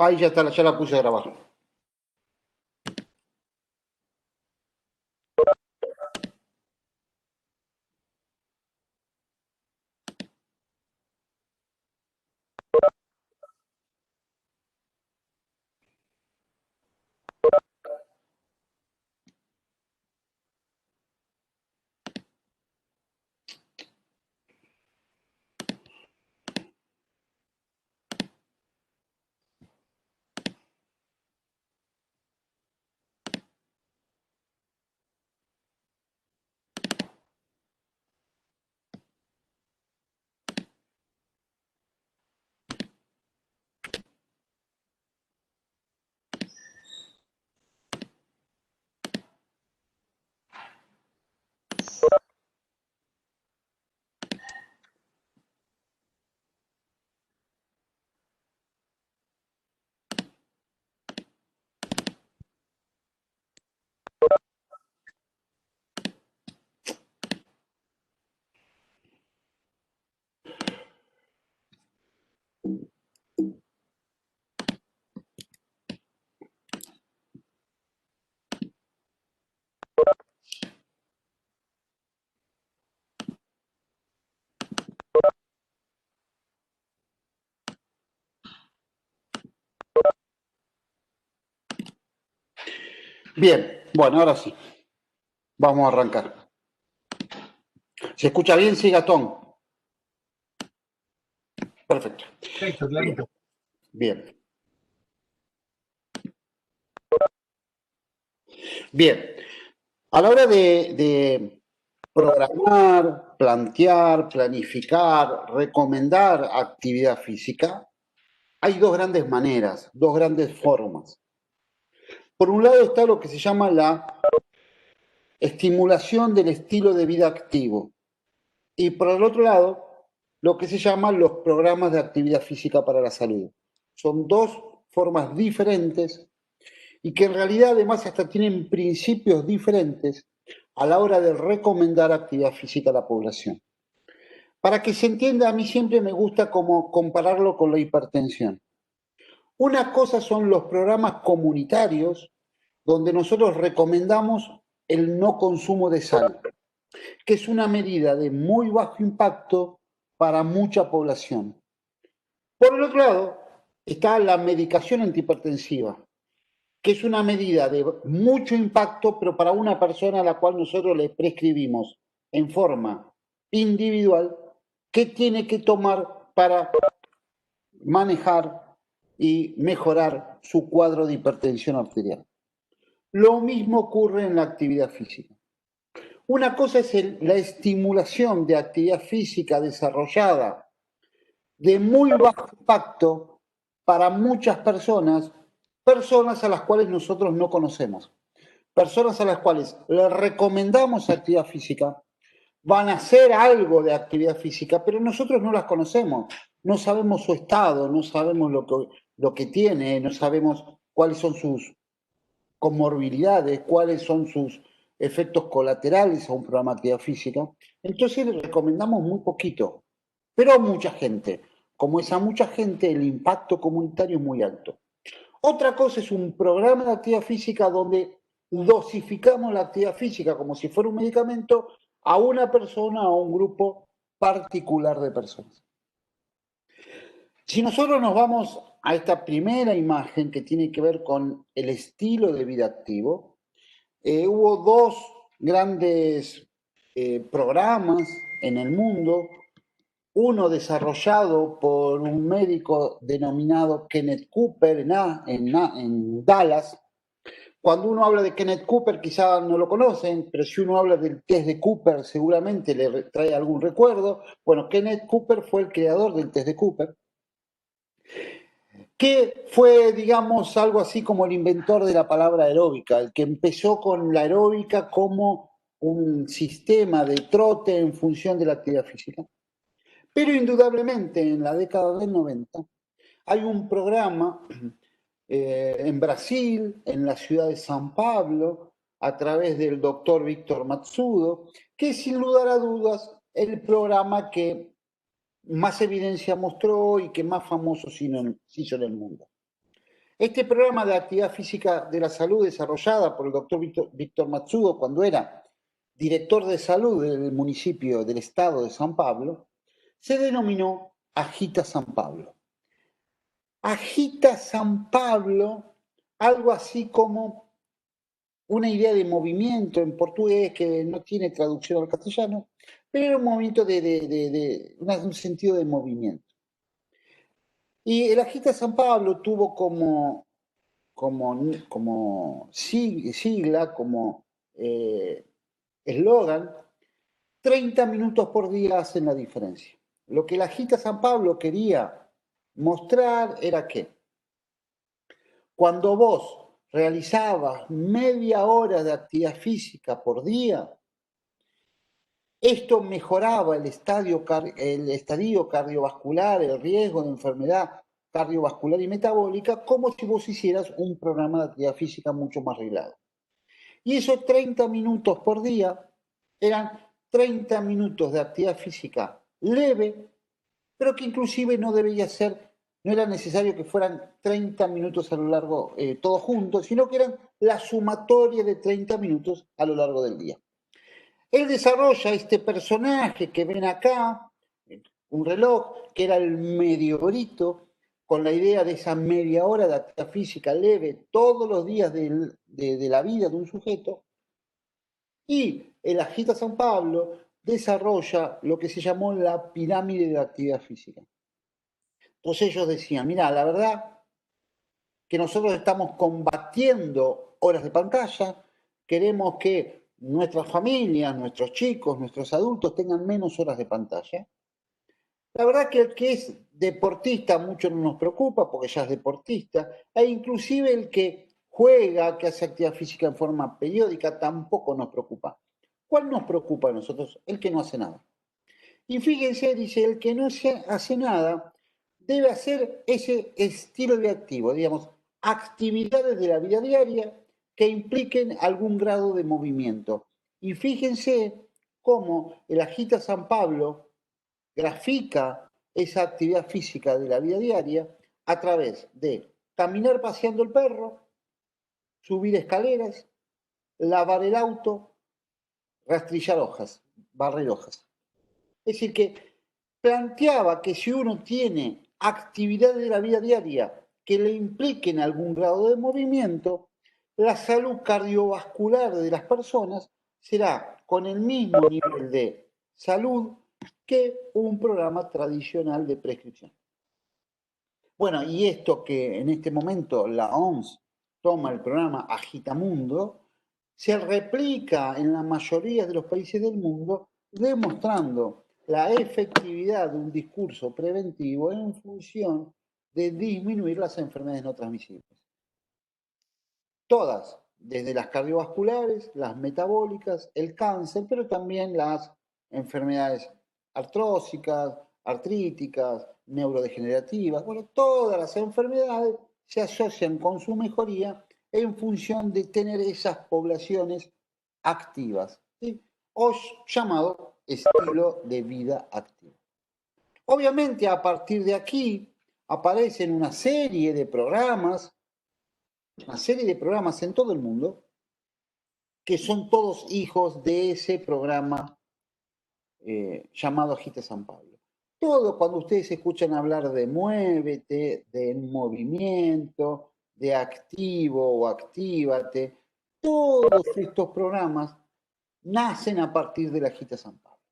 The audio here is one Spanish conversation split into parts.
Ahí ya está, ya la puse a grabar. Bien, bueno, ahora sí. Vamos a arrancar. ¿Se escucha bien? Sí, Gastón. Perfecto. Perfecto, clarito. Bien. Bien. A la hora de programar, plantear, planificar, recomendar actividad física, hay dos grandes maneras, dos grandes formas. Por un lado está lo que se llama la estimulación del estilo de vida activo. Y por el otro lado, lo que se llaman los programas de actividad física para la salud. Son dos formas diferentes y que en realidad además hasta tienen principios diferentes a la hora de recomendar actividad física a la población. Para que se entienda, a mí siempre me gusta como compararlo con la hipertensión. Una cosa son los programas comunitarios donde nosotros recomendamos el no consumo de sal, que es una medida de muy bajo impacto para mucha población. Por el otro lado, está la medicación antihipertensiva, que es una medida de mucho impacto, pero para una persona a la cual nosotros le prescribimos en forma individual qué tiene que tomar para manejar y mejorar su cuadro de hipertensión arterial. Lo mismo ocurre en la actividad física. Una cosa es la estimulación de actividad física desarrollada de muy bajo impacto para muchas personas, personas a las cuales nosotros no conocemos, personas a las cuales les recomendamos actividad física, van a hacer algo de actividad física, pero nosotros no las conocemos, no sabemos su estado, no sabemos lo que tiene, no sabemos cuáles son sus comorbilidades, cuáles son sus efectos colaterales a un programa de actividad física. Entonces le recomendamos muy poquito, pero a mucha gente. Como es a mucha gente, el impacto comunitario es muy alto. Otra cosa es un programa de actividad física donde dosificamos la actividad física como si fuera un medicamento a una persona o a un grupo particular de personas. Si nosotros nos vamos a esta primera imagen que tiene que ver con el estilo de vida activo, hubo dos grandes programas en el mundo, uno desarrollado por un médico denominado Kenneth Cooper en Dallas. Cuando uno habla de Kenneth Cooper quizá no lo conocen, pero si uno habla del test de Cooper seguramente le trae algún recuerdo. Bueno, Kenneth Cooper fue el creador del test de Cooper, que fue, digamos, algo así como el inventor de la palabra aeróbica, el que empezó con la aeróbica como un sistema de trote en función de la actividad física. Pero indudablemente en la década del 90 hay un programa en Brasil, en la ciudad de San Pablo, a través del doctor Víctor Matsudo, que sin lugar a dudas el programa que más evidencia mostró y que más famoso se hizo en el mundo. Este programa de actividad física de la salud desarrollada por el doctor Víctor Matsudo cuando era director de salud del municipio del estado de San Pablo, se denominó Agita San Pablo. Agita San Pablo, algo así como una idea de movimiento en portugués que no tiene traducción al castellano, pero era un movimiento un sentido de movimiento. Y el Agita San Pablo tuvo como sigla, como eslogan, 30 minutos por día hacen la diferencia. Lo que el Agita San Pablo quería mostrar era que cuando vos realizabas media hora de actividad física por día, esto mejoraba el estadio cardiovascular, el riesgo de enfermedad cardiovascular y metabólica, como si vos hicieras un programa de actividad física mucho más reglado. Y esos 30 minutos por día eran 30 minutos de actividad física leve, pero que inclusive no debía ser, no era necesario que fueran 30 minutos a lo largo, todos juntos, sino que eran la sumatoria de 30 minutos a lo largo del día. Él desarrolla este personaje que ven acá, un reloj, que era el mediorito, con la idea de esa media hora de actividad física leve todos los días de la vida de un sujeto. Y el Agita San Pablo desarrolla lo que se llamó la pirámide de actividad física. Entonces ellos decían, mira, la verdad que nosotros estamos combatiendo horas de pantalla, queremos que nuestras familias, nuestros chicos, nuestros adultos tengan menos horas de pantalla. La verdad que el que es deportista mucho no nos preocupa porque ya es deportista, e inclusive el que juega, que hace actividad física en forma periódica, tampoco nos preocupa. ¿Cuál nos preocupa a nosotros? El que no hace nada. Y fíjense, dice, el que no hace nada debe hacer ese estilo de activo, digamos, actividades de la vida diaria que impliquen algún grado de movimiento. Y fíjense cómo el Agita San Pablo grafica esa actividad física de la vida diaria a través de caminar paseando el perro, subir escaleras, lavar el auto, rastrillar hojas, barrer hojas. Es decir, que planteaba que si uno tiene actividades de la vida diaria que le impliquen algún grado de movimiento, la salud cardiovascular de las personas será con el mismo nivel de salud que un programa tradicional de prescripción. Bueno, y esto que en este momento la OMS toma el programa Agitamundo, se replica en la mayoría de los países del mundo, demostrando la efectividad de un discurso preventivo en función de disminuir las enfermedades no transmisibles. Todas, desde las cardiovasculares, las metabólicas, el cáncer, pero también las enfermedades artrósicas, artríticas, neurodegenerativas. Bueno, todas las enfermedades se asocian con su mejoría en función de tener esas poblaciones activas, ¿sí? O llamado estilo de vida activo. Obviamente, a partir de aquí aparecen una serie de programas en todo el mundo que son todos hijos de ese programa llamado Agita San Pablo. Todo cuando ustedes escuchan hablar de muévete, de movimiento, de activo o actívate, todos estos programas nacen a partir de la Agita San Pablo.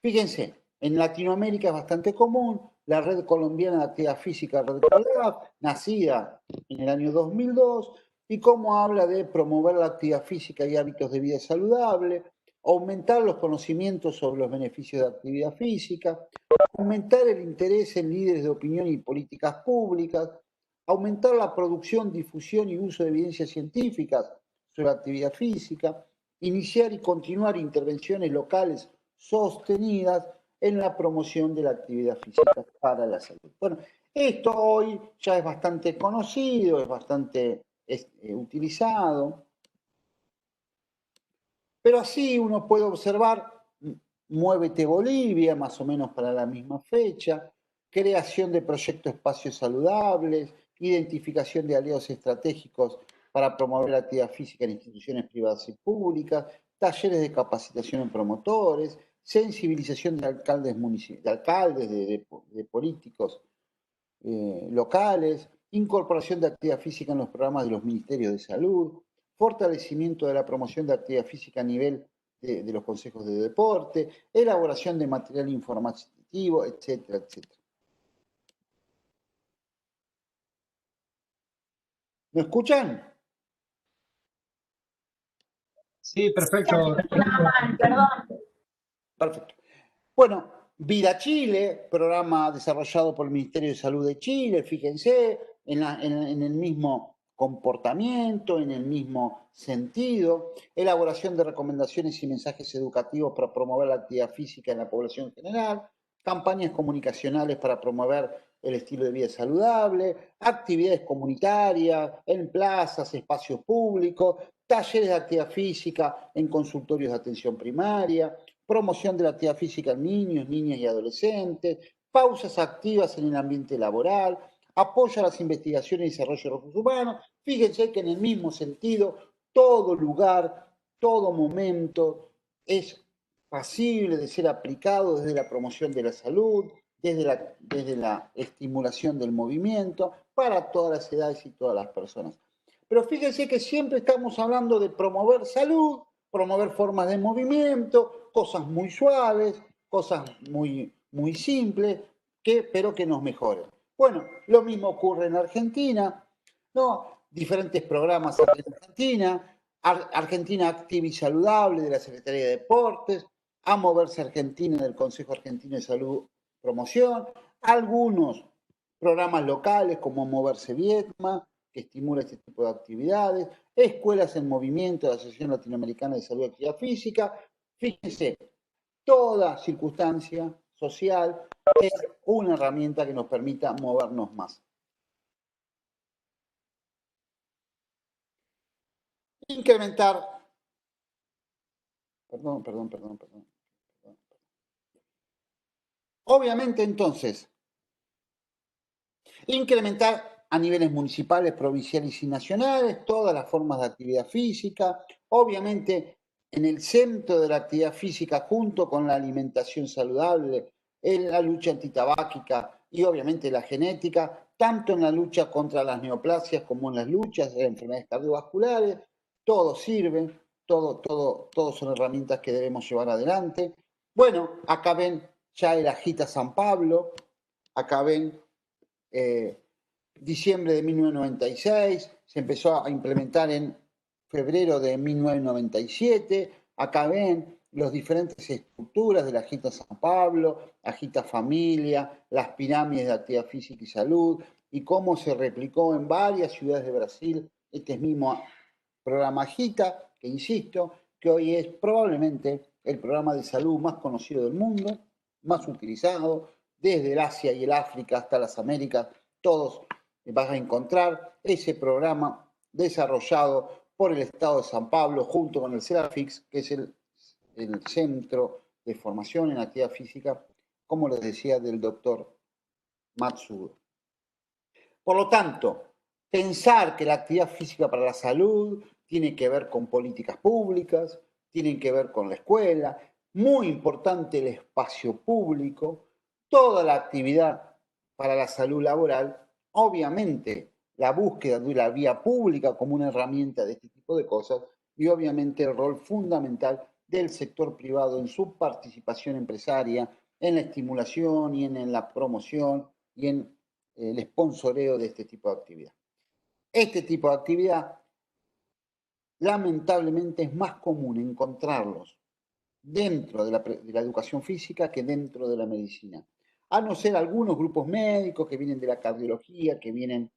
Fíjense, en Latinoamérica es bastante común, la Red Colombiana de Actividad Física, Red Colab, nacida en el año 2002, y cómo habla de promover la actividad física y hábitos de vida saludable, aumentar los conocimientos sobre los beneficios de la actividad física, aumentar el interés en líderes de opinión y políticas públicas, aumentar la producción, difusión y uso de evidencias científicas sobre la actividad física, iniciar y continuar intervenciones locales sostenidas en la promoción de la actividad física para la salud. Bueno, esto hoy ya es bastante conocido, es bastante utilizado, pero así uno puede observar Muévete Bolivia, más o menos para la misma fecha, creación de proyectos espacios saludables, identificación de aliados estratégicos para promover la actividad física en instituciones privadas y públicas, talleres de capacitación en promotores, sensibilización de alcaldes, de políticos locales, incorporación de actividad física en los programas de los ministerios de salud, fortalecimiento de la promoción de actividad física a nivel de los consejos de deporte, elaboración de material informativo, etcétera, etcétera. ¿Me escuchan? Sí, perfecto. Perfecto. Bueno, Vida Chile, programa desarrollado por el Ministerio de Salud de Chile, fíjense, en el mismo comportamiento, en el mismo sentido, elaboración de recomendaciones y mensajes educativos para promover la actividad física en la población general, campañas comunicacionales para promover el estilo de vida saludable, actividades comunitarias en plazas, espacios públicos, talleres de actividad física en consultorios de atención primaria, promoción de la actividad física en niños, niñas y adolescentes, pausas activas en el ambiente laboral, apoyo a las investigaciones y desarrollo de recursos humanos. Fíjense que en el mismo sentido, todo lugar, todo momento es pasible de ser aplicado desde la promoción de la salud, desde la estimulación del movimiento para todas las edades y todas las personas. Pero fíjense que siempre estamos hablando de promover salud, promover formas de movimiento, cosas muy suaves, cosas muy simples, pero que nos mejoren. Bueno, lo mismo ocurre en Argentina, ¿no? Diferentes programas en Argentina, Argentina Activa y Saludable de la Secretaría de Deportes, A Moverse Argentina del Consejo Argentino de Salud Promoción, algunos programas locales como Moverse Vietma, que estimula este tipo de actividades, escuelas en movimiento de la Asociación Latinoamericana de Salud y Actividad Física. Fíjense, toda circunstancia social es una herramienta que nos permita movernos más. Incrementar, perdón. Obviamente entonces, incrementar a niveles municipales, provinciales y nacionales todas las formas de actividad física, obviamente en el centro de la actividad física junto con la alimentación saludable, en la lucha antitabáquica y obviamente la genética, tanto en la lucha contra las neoplasias como en las luchas de enfermedades cardiovasculares, todo sirve, todo son herramientas que debemos llevar adelante. Bueno, acá ven ya el Agita San Pablo, acá ven diciembre de 1996, se empezó a implementar en febrero de 1997. Acá ven las diferentes estructuras de la Agita San Pablo, Agita Familia, las pirámides de actividad física y salud, y cómo se replicó en varias ciudades de Brasil este mismo programa Agita, que insisto, que hoy es probablemente el programa de salud más conocido del mundo, más utilizado, desde el Asia y el África hasta las Américas, todos vas a encontrar ese programa desarrollado por el Estado de San Pablo junto con el CERAFIX, que es el Centro de Formación en Actividad Física, como les decía, del doctor Matsudo. Por lo tanto, pensar que la actividad física para la salud tiene que ver con políticas públicas, tiene que ver con la escuela, muy importante el espacio público, toda la actividad para la salud laboral, obviamente la búsqueda de la vía pública como una herramienta de este tipo de cosas y obviamente el rol fundamental del sector privado en su participación empresaria, en la estimulación y en la promoción y en el sponsoreo de este tipo de actividad. Este tipo de actividad, lamentablemente, es más común encontrarlos dentro de la educación física que dentro de la medicina. A no ser algunos grupos médicos que vienen de la cardiología, que vienen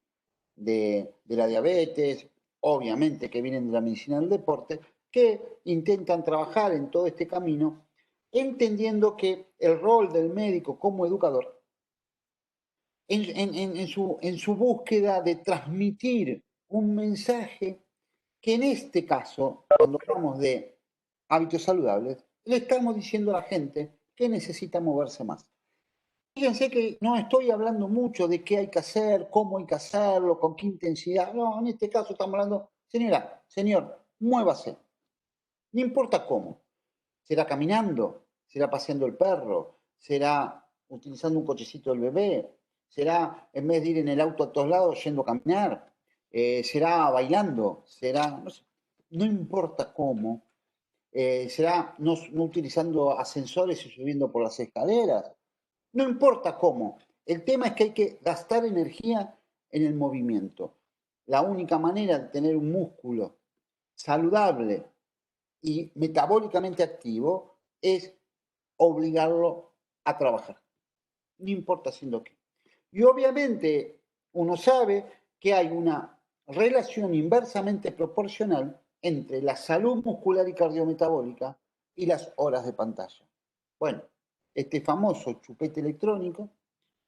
de la diabetes, obviamente que vienen de la medicina del deporte, que intentan trabajar en todo este camino, entendiendo que el rol del médico como educador en su búsqueda de transmitir un mensaje que en este caso, cuando hablamos de hábitos saludables, le estamos diciendo a la gente que necesita moverse más. Fíjense que no estoy hablando mucho de qué hay que hacer, cómo hay que hacerlo, con qué intensidad. No, en este caso estamos hablando, señora, señor, muévase. No importa cómo. ¿Será caminando? ¿Será paseando el perro? ¿Será utilizando un cochecito del bebé? ¿Será, en vez de ir en el auto a todos lados, yendo a caminar? ¿Será bailando? ¿Será, no sé, no importa cómo? ¿Será no utilizando ascensores y subiendo por las escaleras? No importa cómo. El tema es que hay que gastar energía en el movimiento. La única manera de tener un músculo saludable y metabólicamente activo es obligarlo a trabajar. No importa haciendo qué. Y obviamente uno sabe que hay una relación inversamente proporcional entre la salud muscular y cardiometabólica y las horas de pantalla. Bueno, este famoso chupete electrónico,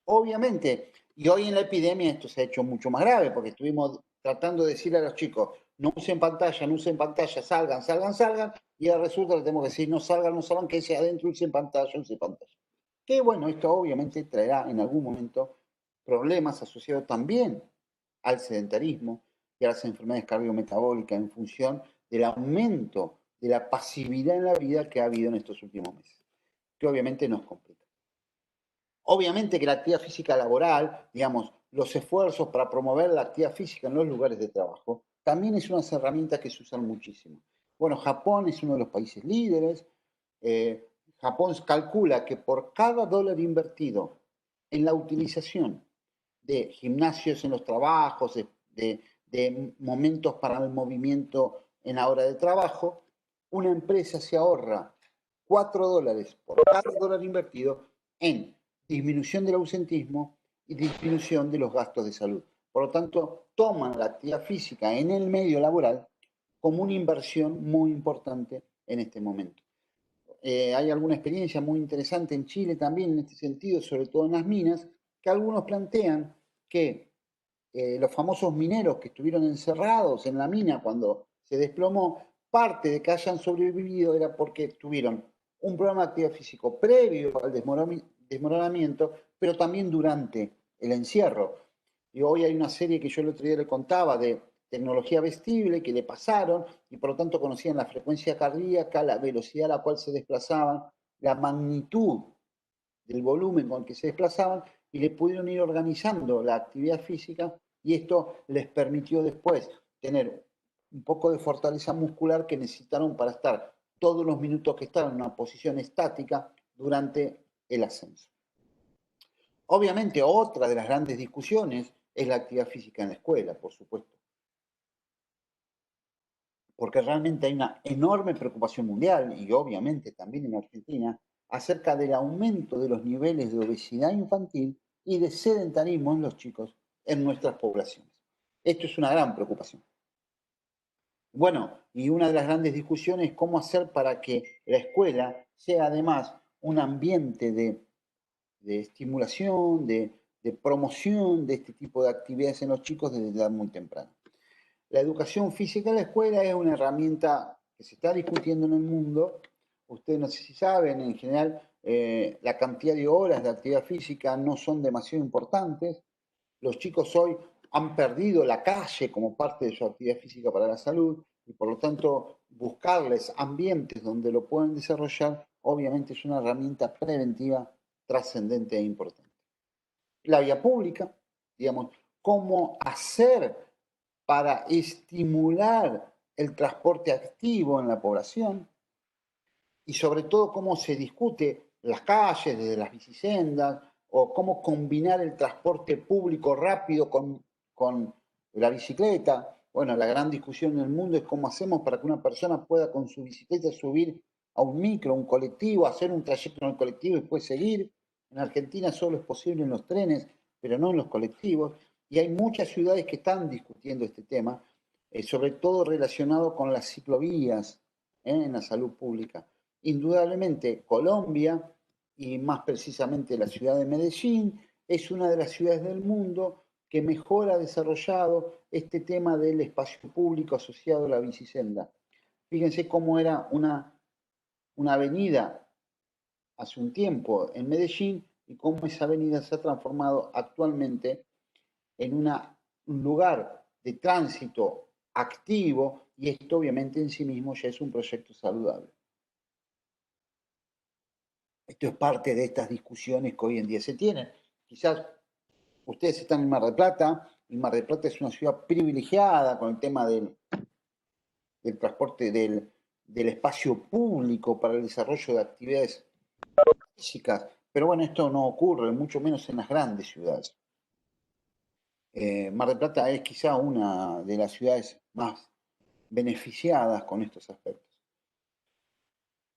obviamente, y hoy en la epidemia esto se ha hecho mucho más grave, porque estuvimos tratando de decirle a los chicos, no usen pantalla, no usen pantalla, salgan, salgan, salgan, y ahora resulta que tenemos que decir, no salgan, no salgan, que sea adentro, usen pantalla, usen pantalla. Que bueno, esto obviamente traerá en algún momento problemas asociados también al sedentarismo y a las enfermedades cardiometabólicas en función del aumento de la pasividad en la vida que ha habido en estos últimos meses, que obviamente nos complica. Obviamente que la actividad física laboral, digamos, los esfuerzos para promover la actividad física en los lugares de trabajo, también es una herramienta que se usan muchísimo. Bueno, Japón es uno de los países líderes. Japón calcula que por cada dólar invertido en la utilización de gimnasios en los trabajos, de momentos para el movimiento en la hora de trabajo, una empresa se ahorra $4 por cada dólar invertido en disminución del ausentismo y disminución de los gastos de salud. Por lo tanto, toman la actividad física en el medio laboral como una inversión muy importante en este momento. Hay alguna experiencia muy interesante en Chile también en este sentido, sobre todo en las minas, que algunos plantean que los famosos mineros que estuvieron encerrados en la mina cuando se desplomó, parte de que hayan sobrevivido era porque tuvieron un programa de actividad físico previo al desmoronamiento, pero también durante el encierro. Y hoy hay una serie que yo el otro día le contaba de tecnología vestible que le pasaron y por lo tanto conocían la frecuencia cardíaca, la velocidad a la cual se desplazaban, la magnitud del volumen con el que se desplazaban y le pudieron ir organizando la actividad física y esto les permitió después tener un poco de fortaleza muscular que necesitaron para estar todos los minutos que estaban en una posición estática durante el ascenso. Obviamente otra de las grandes discusiones es la actividad física en la escuela, por supuesto, porque realmente hay una enorme preocupación mundial y obviamente también en Argentina acerca del aumento de los niveles de obesidad infantil y de sedentarismo en los chicos en nuestras poblaciones. Esto es una gran preocupación. Bueno, y una de las grandes discusiones es cómo hacer para que la escuela sea además un ambiente de estimulación, de promoción de este tipo de actividades en los chicos desde edad muy temprana. La educación física en la escuela es una herramienta que se está discutiendo en el mundo. Ustedes no sé si saben, en general la cantidad de horas de actividad física no son demasiado importantes. Los chicos hoy han perdido la calle como parte de su actividad física para la salud y por lo tanto buscarles ambientes donde lo puedan desarrollar obviamente es una herramienta preventiva trascendente e importante. La vía pública, digamos, cómo hacer para estimular el transporte activo en la población y sobre todo cómo se discute las calles, desde las bicisendas, o cómo combinar el transporte público rápido con la bicicleta. Bueno, la gran discusión en el mundo es cómo hacemos para que una persona pueda con su bicicleta subir a un micro, un colectivo, hacer un trayecto en el colectivo y después seguir. En Argentina solo es posible en los trenes, pero no en los colectivos. Y hay muchas ciudades que están discutiendo este tema, sobre todo relacionado con las ciclovías en la salud pública. Indudablemente Colombia, y más precisamente la ciudad de Medellín, es una de las ciudades del mundo que mejor ha desarrollado este tema del espacio público asociado a la bicisenda. Fíjense cómo era una avenida hace un tiempo en Medellín y cómo esa avenida se ha transformado actualmente en un lugar de tránsito activo, y esto obviamente en sí mismo ya es un proyecto saludable. Esto es parte de estas discusiones que hoy en día se tienen. Quizás ustedes están en Mar del Plata, y Mar del Plata es una ciudad privilegiada con el tema del transporte del espacio público para el desarrollo de actividades físicas, pero bueno, esto no ocurre, mucho menos en las grandes ciudades. Mar del Plata es quizá una de las ciudades más beneficiadas con estos aspectos.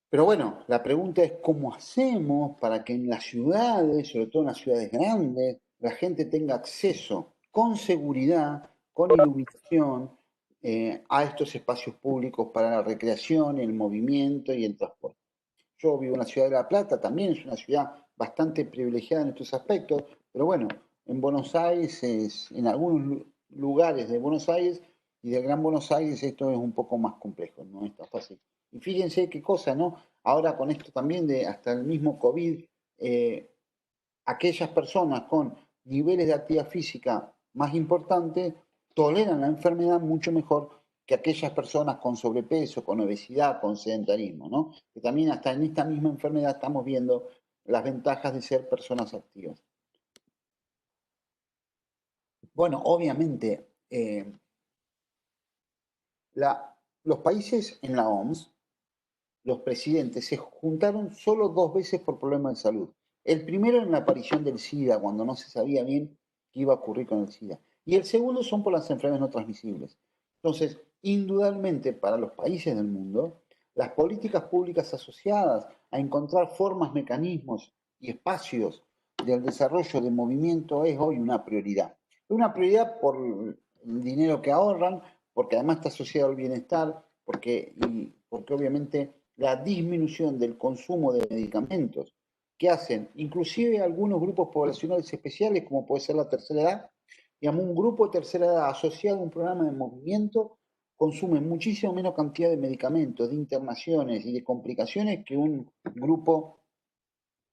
Pero bueno, la pregunta es cómo hacemos para que en las ciudades, sobre todo en las ciudades grandes, la gente tenga acceso con seguridad, con iluminación, a estos espacios públicos para la recreación, el movimiento y el transporte. Yo vivo en la ciudad de La Plata, también es una ciudad bastante privilegiada en estos aspectos, pero bueno, en Buenos Aires, en algunos lugares de Buenos Aires y del Gran Buenos Aires, esto es un poco más complejo, no es tan fácil. Y fíjense qué cosa, ¿no? Ahora con esto también de hasta el mismo COVID, aquellas personas con niveles de actividad física más importantes toleran la enfermedad mucho mejor que aquellas personas con sobrepeso, con obesidad, con sedentarismo, ¿no? Que también hasta en esta misma enfermedad estamos viendo las ventajas de ser personas activas. Bueno, obviamente, los países en la OMS, los presidentes se juntaron solo 2 veces por problemas de salud. El primero en la aparición del SIDA, cuando no se sabía bien qué iba a ocurrir con el SIDA. Y el segundo son por las enfermedades no transmisibles. Entonces, indudablemente para los países del mundo, las políticas públicas asociadas a encontrar formas, mecanismos y espacios del desarrollo de movimiento es hoy una prioridad. Una prioridad por el dinero que ahorran, porque además está asociado al bienestar, porque obviamente la disminución del consumo de medicamentos que hacen inclusive algunos grupos poblacionales especiales, como puede ser la tercera edad, digamos, un grupo de tercera edad asociado a un programa de movimiento consume muchísimo menos cantidad de medicamentos, de internaciones y de complicaciones que un grupo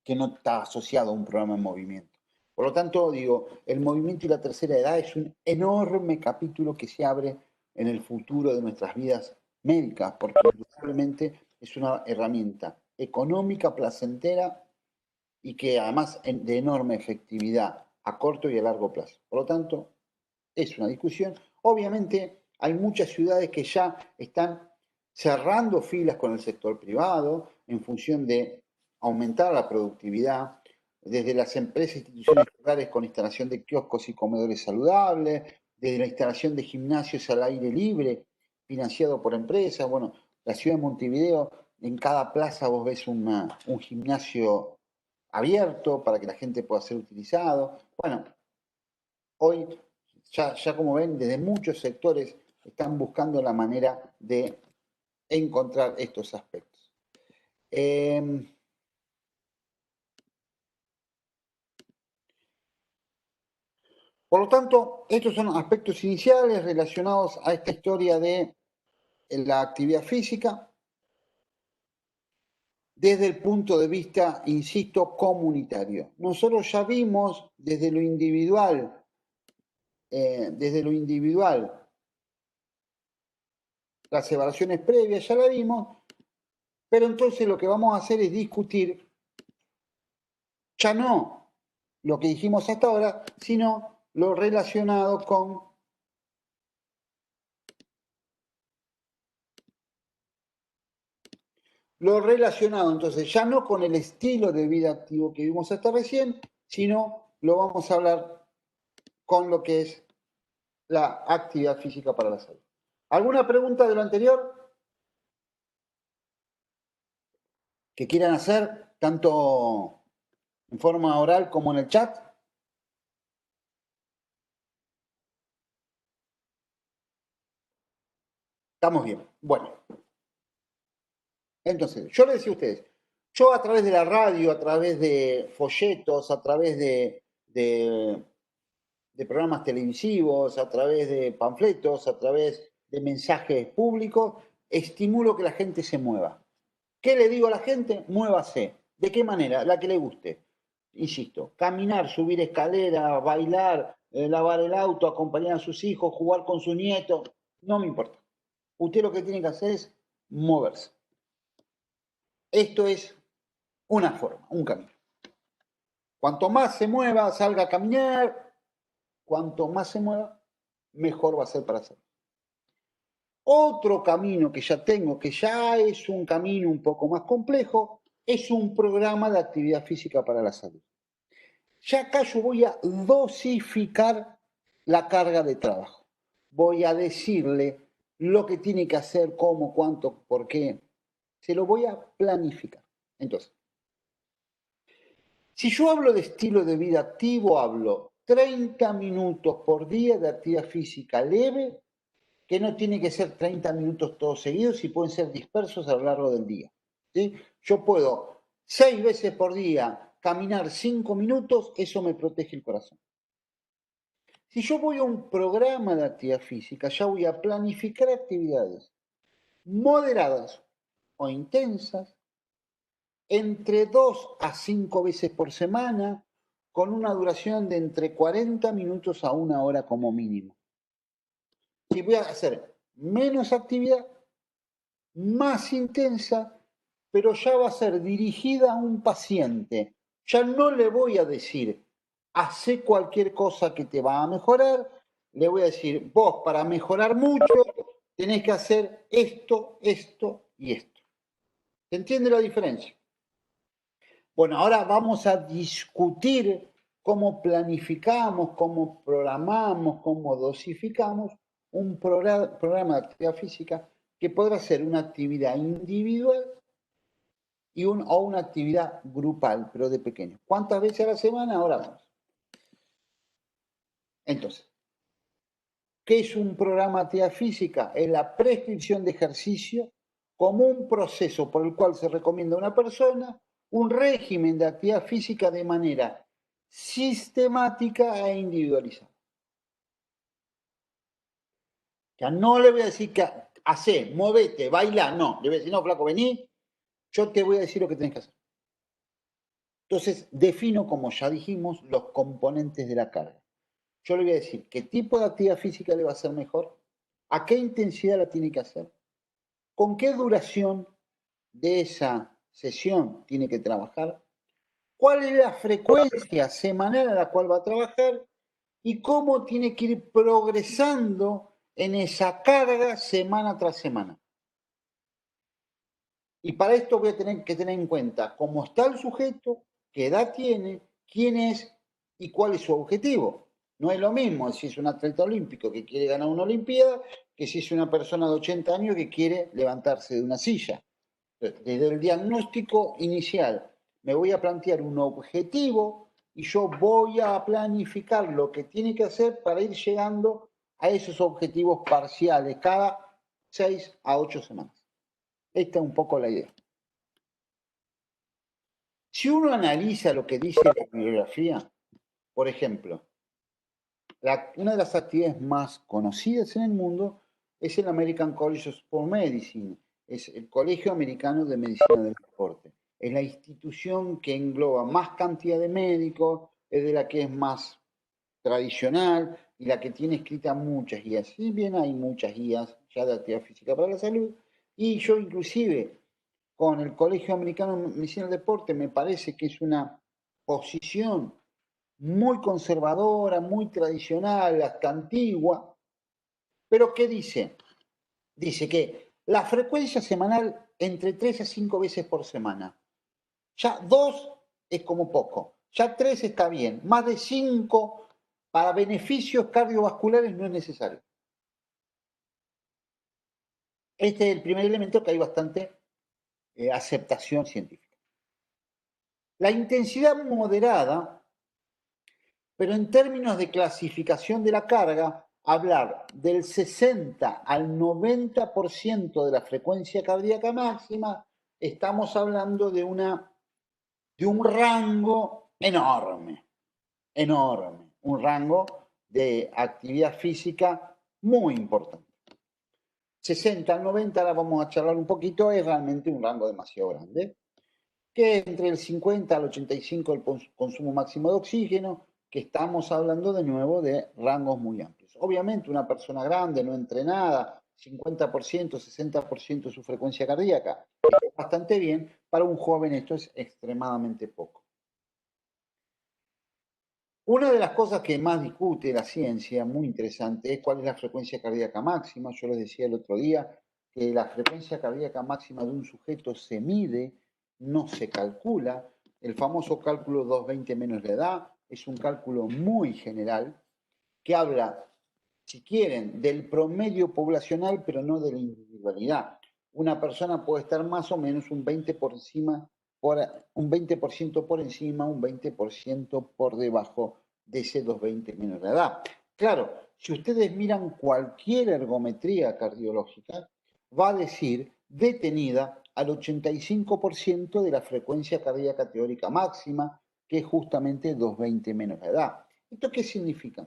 que no está asociado a un programa de movimiento. Por lo tanto, digo, el movimiento y la tercera edad es un enorme capítulo que se abre en el futuro de nuestras vidas médicas, porque indudablemente es una herramienta económica, placentera y que además de enorme efectividad a corto y a largo plazo. Por lo tanto, es una discusión. Obviamente hay muchas ciudades que ya están cerrando filas con el sector privado en función de aumentar la productividad, desde las empresas e instituciones locales con instalación de kioscos y comedores saludables, desde la instalación de gimnasios al aire libre, financiado por empresas. Bueno, la ciudad de Montevideo, en cada plaza vos ves un gimnasio abierto para que la gente pueda ser utilizado. Bueno, hoy ya como ven, desde muchos sectores están buscando la manera de encontrar estos aspectos. Por lo tanto, estos son aspectos iniciales relacionados a esta historia de la actividad física desde el punto de vista, insisto, comunitario. Nosotros ya vimos desde lo individual, las evaluaciones previas, ya la vimos, pero entonces lo que vamos a hacer es discutir ya no lo que dijimos hasta ahora, sino lo relacionado con entonces ya no con el estilo de vida activo que vimos hasta recién, sino lo vamos a hablar con lo que es la actividad física para la salud. ¿Alguna pregunta de lo anterior que quieran hacer, tanto en forma oral como en el chat? Estamos bien. Bueno, entonces, yo les decía a ustedes, yo a través de la radio, a través de folletos, a través de programas televisivos, a través de panfletos, a través de mensajes públicos, estimulo que la gente se mueva. ¿Qué le digo a la gente? Muévase. ¿De qué manera? La que le guste. insisto, caminar, subir escaleras, bailar, lavar el auto, acompañar a sus hijos, jugar con sus nietos, no me importa. Usted lo que tiene que hacer es moverse. Esto es una forma, un camino. Cuanto más se mueva, salga a caminar, cuanto más se mueva, mejor va a ser para hacerlo. Otro camino que ya tengo, que ya es un camino un poco más complejo, es un programa de actividad física para la salud. Ya acá yo voy a dosificar la carga de trabajo. Voy a decirle lo que tiene que hacer, cómo, cuánto, por qué. Se lo voy a planificar. Entonces, si yo hablo de estilo de vida activo, hablo 30 minutos por día de actividad física leve, que no tiene que ser 30 minutos todos seguidos y pueden ser dispersos a lo largo del día. ¿Sí? Yo puedo 6 veces por día caminar 5 minutos, eso me protege el corazón. Si yo voy a un programa de actividad física, ya voy a planificar actividades moderadas o intensas, entre 2 a 5 veces por semana, con una duración de entre 40 minutos a 1 hora como mínimo. Si voy a hacer menos actividad, más intensa, pero ya va a ser dirigida a un paciente. Ya no le voy a decir, hace cualquier cosa que te va a mejorar, le voy a decir, vos para mejorar mucho tenés que hacer esto, esto y esto. ¿Se entiende la diferencia? Bueno, ahora vamos a discutir cómo planificamos, cómo programamos, cómo dosificamos un programa de actividad física que podrá ser una actividad individual o una actividad grupal, pero de pequeño. ¿Cuántas veces a la semana? Ahora vamos. Entonces, ¿qué es un programa de actividad física? Es la prescripción de ejercicio como un proceso por el cual se recomienda a una persona un régimen de actividad física de manera sistemática e individualizada. O sea, no le voy a decir que hacé, movete, baila, no. Le voy a decir, no, flaco, vení, yo te voy a decir lo que tenés que hacer. Entonces, defino, como ya dijimos, los componentes de la carga. Yo le voy a decir qué tipo de actividad física le va a hacer mejor, a qué intensidad la tiene que hacer, con qué duración de esa sesión tiene que trabajar, cuál es la frecuencia semanal a la cual va a trabajar y cómo tiene que ir progresando en esa carga semana tras semana. Y para esto voy a tener que tener en cuenta cómo está el sujeto, qué edad tiene, quién es y cuál es su objetivo. No es lo mismo si es un atleta olímpico que quiere ganar una olimpiada que si es una persona de 80 años que quiere levantarse de una silla. Desde el diagnóstico inicial me voy a plantear un objetivo y yo voy a planificar lo que tiene que hacer para ir llegando a esos objetivos parciales cada 6 a 8 semanas. Esta es un poco la idea. Si uno analiza lo que dice la bibliografía, por ejemplo, una de las actividades más conocidas en el mundo es el American College of Sport Medicine, es el Colegio Americano de Medicina del Deporte. Es la institución que engloba más cantidad de médicos, es de la que es más tradicional y la que tiene escritas muchas guías. Si bien hay muchas guías ya de actividad física para la salud, y yo inclusive con el Colegio Americano de Medicina del Deporte me parece que es una posición muy conservadora, muy tradicional, hasta antigua, pero ¿qué dice? Dice que la frecuencia semanal entre 3 a 5 veces por semana. Ya 2 es como poco, ya 3 está bien, más de 5 para beneficios cardiovasculares no es necesario. Este es el primer elemento que hay bastante aceptación científica. La intensidad moderada, pero en términos de clasificación de la carga, hablar del 60 al 90% de la frecuencia cardíaca máxima, estamos hablando de un rango enorme, enorme, un rango de actividad física muy importante. 60 al 90, ahora vamos a charlar un poquito, es realmente un rango demasiado grande. que es entre el 50 al 85 el consumo máximo de oxígeno, que estamos hablando de nuevo de rangos muy amplios. Obviamente una persona grande, no entrenada, 50%, 60% de su frecuencia cardíaca, está bastante bien. Para un joven esto es extremadamente poco. Una de las cosas que más discute la ciencia, muy interesante, es cuál es la frecuencia cardíaca máxima. Yo les decía el otro día que la frecuencia cardíaca máxima de un sujeto se mide, no se calcula. El famoso cálculo 220 menos la edad es un cálculo muy general que habla, si quieren, del promedio poblacional, pero no de la individualidad. Una persona puede estar más o menos un 20% por encima, un 20% por encima, un 20% por debajo de ese 220 menos la edad. Claro, si ustedes miran cualquier ergometría cardiológica, va a decir detenida al 85% de la frecuencia cardíaca teórica máxima, que es justamente 220 menos la edad. ¿Esto qué significa?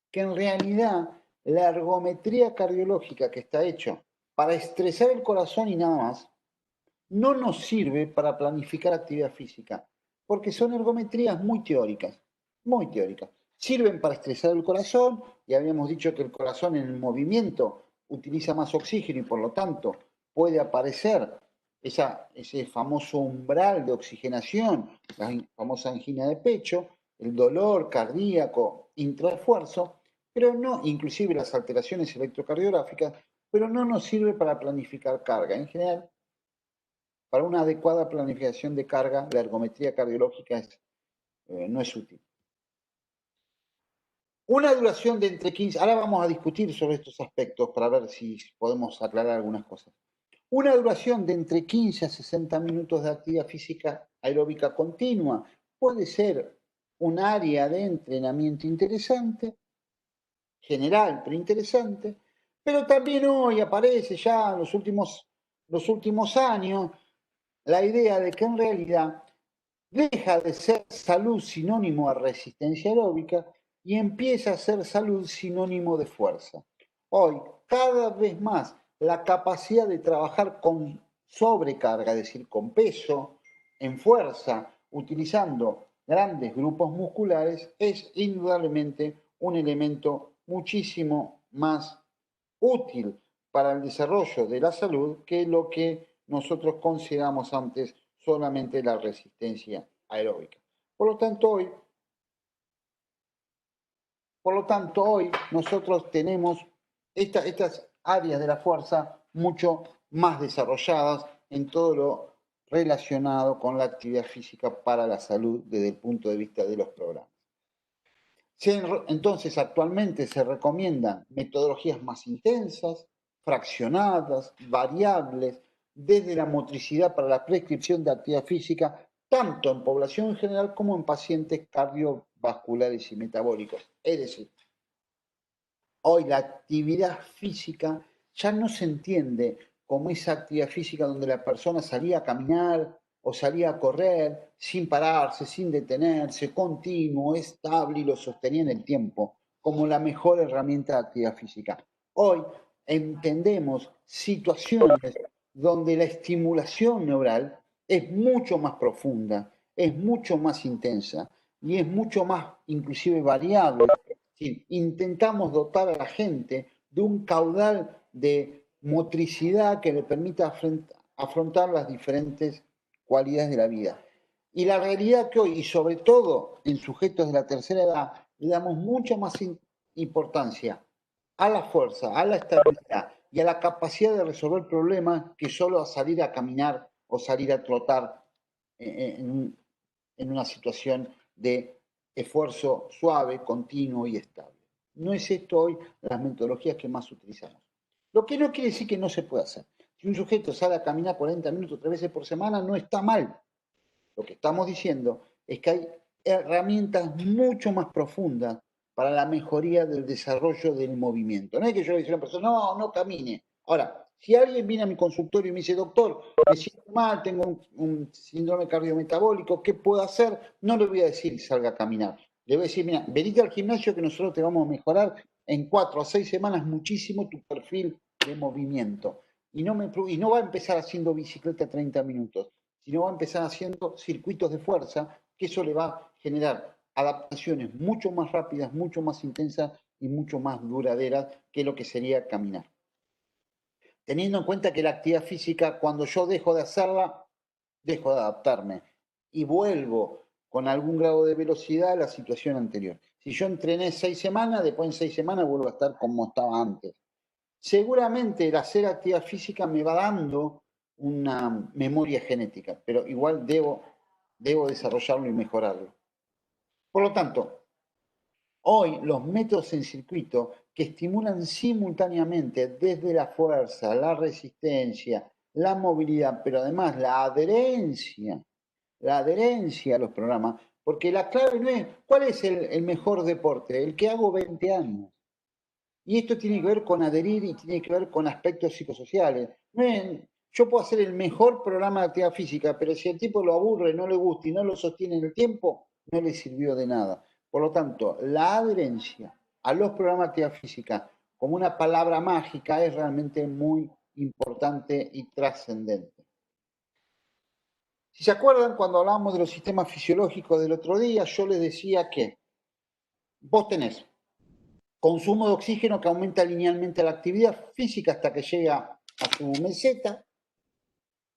Que en realidad la ergometría cardiológica que está hecha para estresar el corazón y nada más, no nos sirve para planificar actividad física, porque son ergometrías muy teóricas, muy teóricas. Sirven para estresar el corazón, y habíamos dicho que el corazón en el movimiento utiliza más oxígeno y por lo tanto puede aparecer ese famoso umbral de oxigenación, la famosa angina de pecho, el dolor cardíaco intraesfuerzo, pero no, inclusive las alteraciones electrocardiográficas, pero no nos sirve para planificar carga. En general, para una adecuada planificación de carga, la ergometría cardiológica no es útil. Una duración de entre 15, ahora vamos a discutir sobre estos aspectos para ver si podemos aclarar algunas cosas. Una duración de entre 15 a 60 minutos de actividad física aeróbica continua puede ser un área de entrenamiento interesante, general pero interesante, pero también hoy aparece ya en los últimos años la idea de que en realidad deja de ser salud sinónimo de resistencia aeróbica y empieza a ser salud sinónimo de fuerza. Hoy, cada vez más, la capacidad de trabajar con sobrecarga, es decir, con peso, en fuerza, utilizando grandes grupos musculares, es indudablemente un elemento muchísimo más útil para el desarrollo de la salud que lo que nosotros consideramos antes solamente la resistencia aeróbica. Por lo tanto, hoy nosotros tenemos estas áreas de la fuerza mucho más desarrolladas en todo lo relacionado con la actividad física para la salud desde el punto de vista de los programas. Entonces, actualmente se recomiendan metodologías más intensas, fraccionadas, variables, desde la motricidad para la prescripción de actividad física, tanto en población en general como en pacientes cardiovasculares y metabólicos. Es decir, hoy la actividad física ya no se entiende como esa actividad física donde la persona salía a caminar o salía a correr sin pararse, sin detenerse, continuo, estable y lo sostenía en el tiempo como la mejor herramienta de actividad física. Hoy entendemos situaciones donde la estimulación neural es mucho más profunda, es mucho más intensa y es mucho más inclusive variable. Intentamos dotar a la gente de un caudal de motricidad que le permita afrontar las diferentes cualidades de la vida. Y la realidad que hoy, y sobre todo en sujetos de la tercera edad, le damos mucha más importancia a la fuerza, a la estabilidad y a la capacidad de resolver problemas que solo a salir a caminar o salir a trotar en una situación de esfuerzo suave, continuo y estable. No es esto hoy las metodologías que más utilizamos. Lo que no quiere decir que no se pueda hacer. Si un sujeto sale a caminar 40 minutos 3 veces por semana, no está mal. Lo que estamos diciendo es que hay herramientas mucho más profundas para la mejoría del desarrollo del movimiento. No es que yo le diga a una persona, no, no camine. Ahora, si alguien viene a mi consultorio y me dice, doctor, me siento mal, tengo un síndrome cardiometabólico, ¿qué puedo hacer? No le voy a decir salga a caminar. Le voy a decir, mira, venite al gimnasio que nosotros te vamos a mejorar en 4 a 6 semanas muchísimo tu perfil de movimiento. Y no va a empezar haciendo bicicleta 30 minutos, sino va a empezar haciendo circuitos de fuerza, que eso le va a generar adaptaciones mucho más rápidas, mucho más intensas y mucho más duraderas que lo que sería caminar. Teniendo en cuenta que la actividad física, cuando yo dejo de hacerla, dejo de adaptarme y vuelvo con algún grado de velocidad a la situación anterior. Si yo entrené 6 semanas, después en 6 semanas vuelvo a estar como estaba antes. Seguramente el hacer actividad física me va dando una memoria genética, pero igual debo desarrollarlo y mejorarlo. Por lo tanto, hoy los métodos en circuito que estimulan simultáneamente desde la fuerza, la resistencia, la movilidad, pero además la adherencia a los programas, porque la clave no es cuál es el mejor deporte, el que hago 20 años. Y esto tiene que ver con adherir y tiene que ver con aspectos psicosociales. No es, yo puedo hacer el mejor programa de actividad física, pero si el tipo lo aburre, no le gusta y no lo sostiene en el tiempo, no le sirvió de nada. Por lo tanto, la adherencia a los programas de actividad física como una palabra mágica es realmente muy importante y trascendente. Si se acuerdan, cuando hablábamos de los sistemas fisiológicos del otro día, yo les decía que vos tenés consumo de oxígeno que aumenta linealmente la actividad física hasta que llega a su meseta,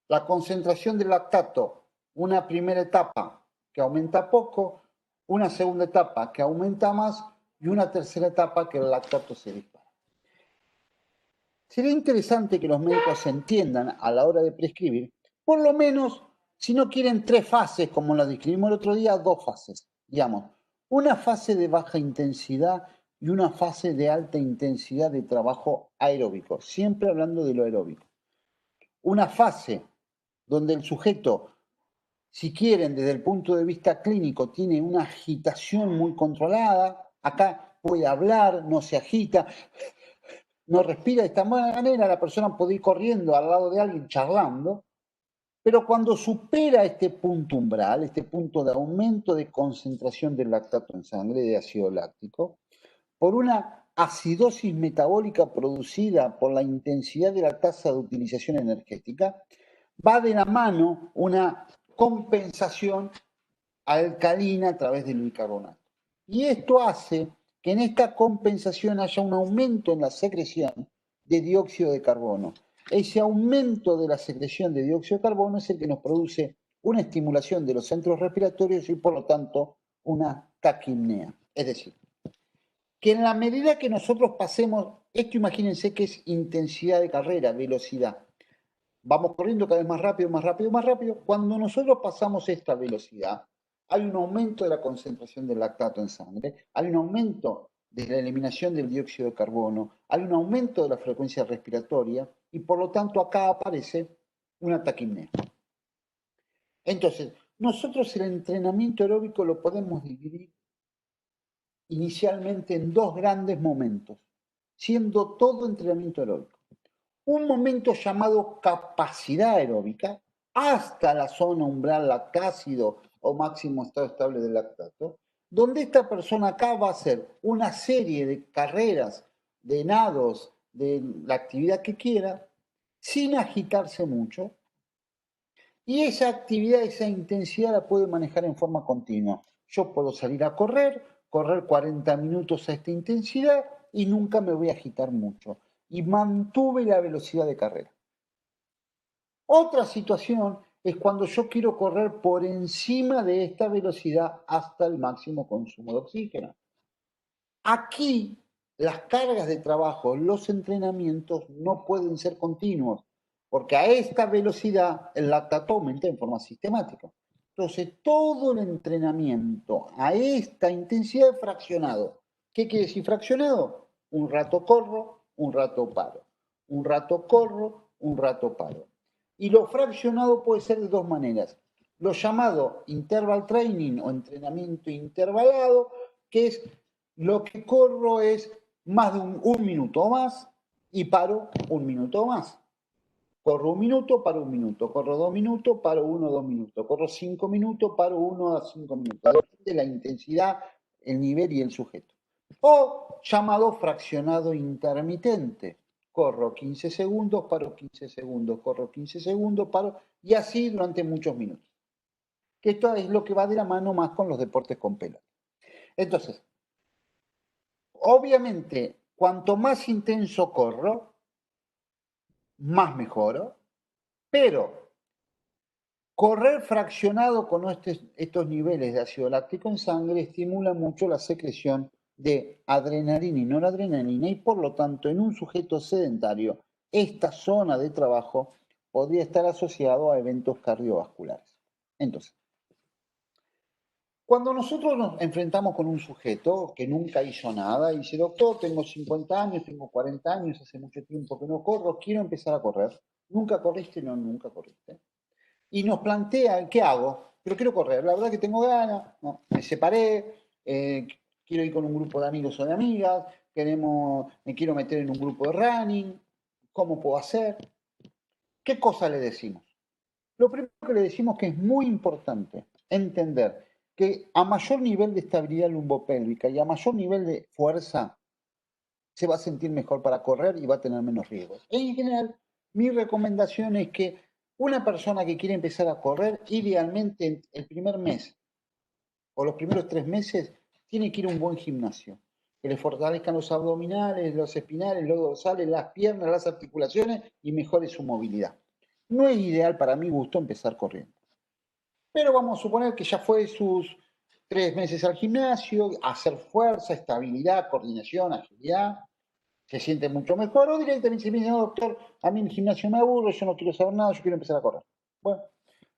la concentración de lactato, una primera etapa que aumenta poco, una segunda etapa que aumenta más y una tercera etapa que el lactato se dispara. Sería interesante que los médicos entiendan a la hora de prescribir, por lo menos, si no quieren 3 fases, como las describimos el otro día, 2 fases. Digamos, una fase de baja intensidad y una fase de alta intensidad de trabajo aeróbico, siempre hablando de lo aeróbico. Una fase donde el sujeto, si quieren, desde el punto de vista clínico, tiene una agitación muy controlada, acá puede hablar, no se agita, no respira de esta manera, la persona puede ir corriendo al lado de alguien charlando, pero cuando supera este punto umbral, este punto de aumento de concentración del lactato en sangre, de ácido láctico, por una acidosis metabólica producida por la intensidad de la tasa de utilización energética, va de la mano una compensación alcalina a través del bicarbonato. Y esto hace que en esta compensación haya un aumento en la secreción de dióxido de carbono. Ese aumento de la secreción de dióxido de carbono es el que nos produce una estimulación de los centros respiratorios y por lo tanto una taquipnea. Es decir, que en la medida que nosotros pasemos, esto imagínense que es intensidad de carrera, velocidad. Vamos corriendo cada vez más rápido, más rápido, más rápido. Cuando nosotros pasamos esta velocidad, hay un aumento de la concentración del lactato en sangre, hay un aumento de la eliminación del dióxido de carbono, hay un aumento de la frecuencia respiratoria y por lo tanto acá aparece una taquipnea. Entonces, nosotros el entrenamiento aeróbico lo podemos dividir inicialmente en 2 grandes momentos, siendo todo entrenamiento aeróbico. Un momento llamado capacidad aeróbica, hasta la zona umbral lactácido o máximo estado estable del lactato, donde esta persona acá va a hacer una serie de carreras, de nados, de la actividad que quiera, sin agitarse mucho, y esa actividad, esa intensidad la puede manejar en forma continua. Yo puedo salir a correr 40 minutos a esta intensidad y nunca me voy a agitar mucho. Y mantuve la velocidad de carrera. Otra situación es cuando yo quiero correr por encima de esta velocidad hasta el máximo consumo de oxígeno. Aquí las cargas de trabajo, los entrenamientos no pueden ser continuos, porque a esta velocidad el lactato aumenta en forma sistemática. Entonces, todo el entrenamiento a esta intensidad es fraccionado. ¿Qué quiere decir fraccionado? Un rato corro, un rato paro. Un rato corro, un rato paro. Y lo fraccionado puede ser de 2 maneras. Lo llamado interval training o entrenamiento intervalado, que es lo que corro es más de un minuto más y paro un minuto más. Corro 1 minuto, paro 1 minuto. Corro 2 minutos, paro 1, 2 minutos. Corro 5 minutos, paro 1 a 5 minutos. Depende de la intensidad, el nivel y el sujeto. O llamado fraccionado intermitente. corro 15 segundos, paro 15 segundos, corro 15 segundos, paro, y así durante muchos minutos. Que esto es lo que va de la mano más con los deportes con pelota. Entonces, obviamente, cuanto más intenso corro, más mejoro, pero correr fraccionado con estos niveles de ácido láctico en sangre estimula mucho la secreción de adrenalina y noradrenalina y por lo tanto en un sujeto sedentario esta zona de trabajo podría estar asociado a eventos cardiovasculares. Entonces, cuando nosotros nos enfrentamos con un sujeto que nunca hizo nada y dice, doctor, tengo 50 años, tengo 40 años, hace mucho tiempo que no corro, quiero empezar a correr. ¿Nunca corriste? No, nunca corriste. Y nos plantea, ¿qué hago? Pero quiero correr, la verdad que tengo ganas, no, me separé, quiero ir con un grupo de amigos o de amigas, me quiero meter en un grupo de running, ¿cómo puedo hacer? ¿Qué cosa le decimos? Lo primero que le decimos que es muy importante entender que a mayor nivel de estabilidad lumbopélvica y a mayor nivel de fuerza, se va a sentir mejor para correr y va a tener menos riesgos. En general, mi recomendación es que una persona que quiere empezar a correr, idealmente el primer mes o los primeros 3 meses, tiene que ir a un buen gimnasio, que le fortalezcan los abdominales, los espinales, los dorsales, las piernas, las articulaciones y mejore su movilidad. No es ideal para mi gusto empezar corriendo. Pero vamos a suponer que ya fue sus 3 meses al gimnasio, hacer fuerza, estabilidad, coordinación, agilidad, se siente mucho mejor, o directamente dice, no, doctor, a mí el gimnasio me aburre, yo no quiero saber nada, yo quiero empezar a correr. Bueno,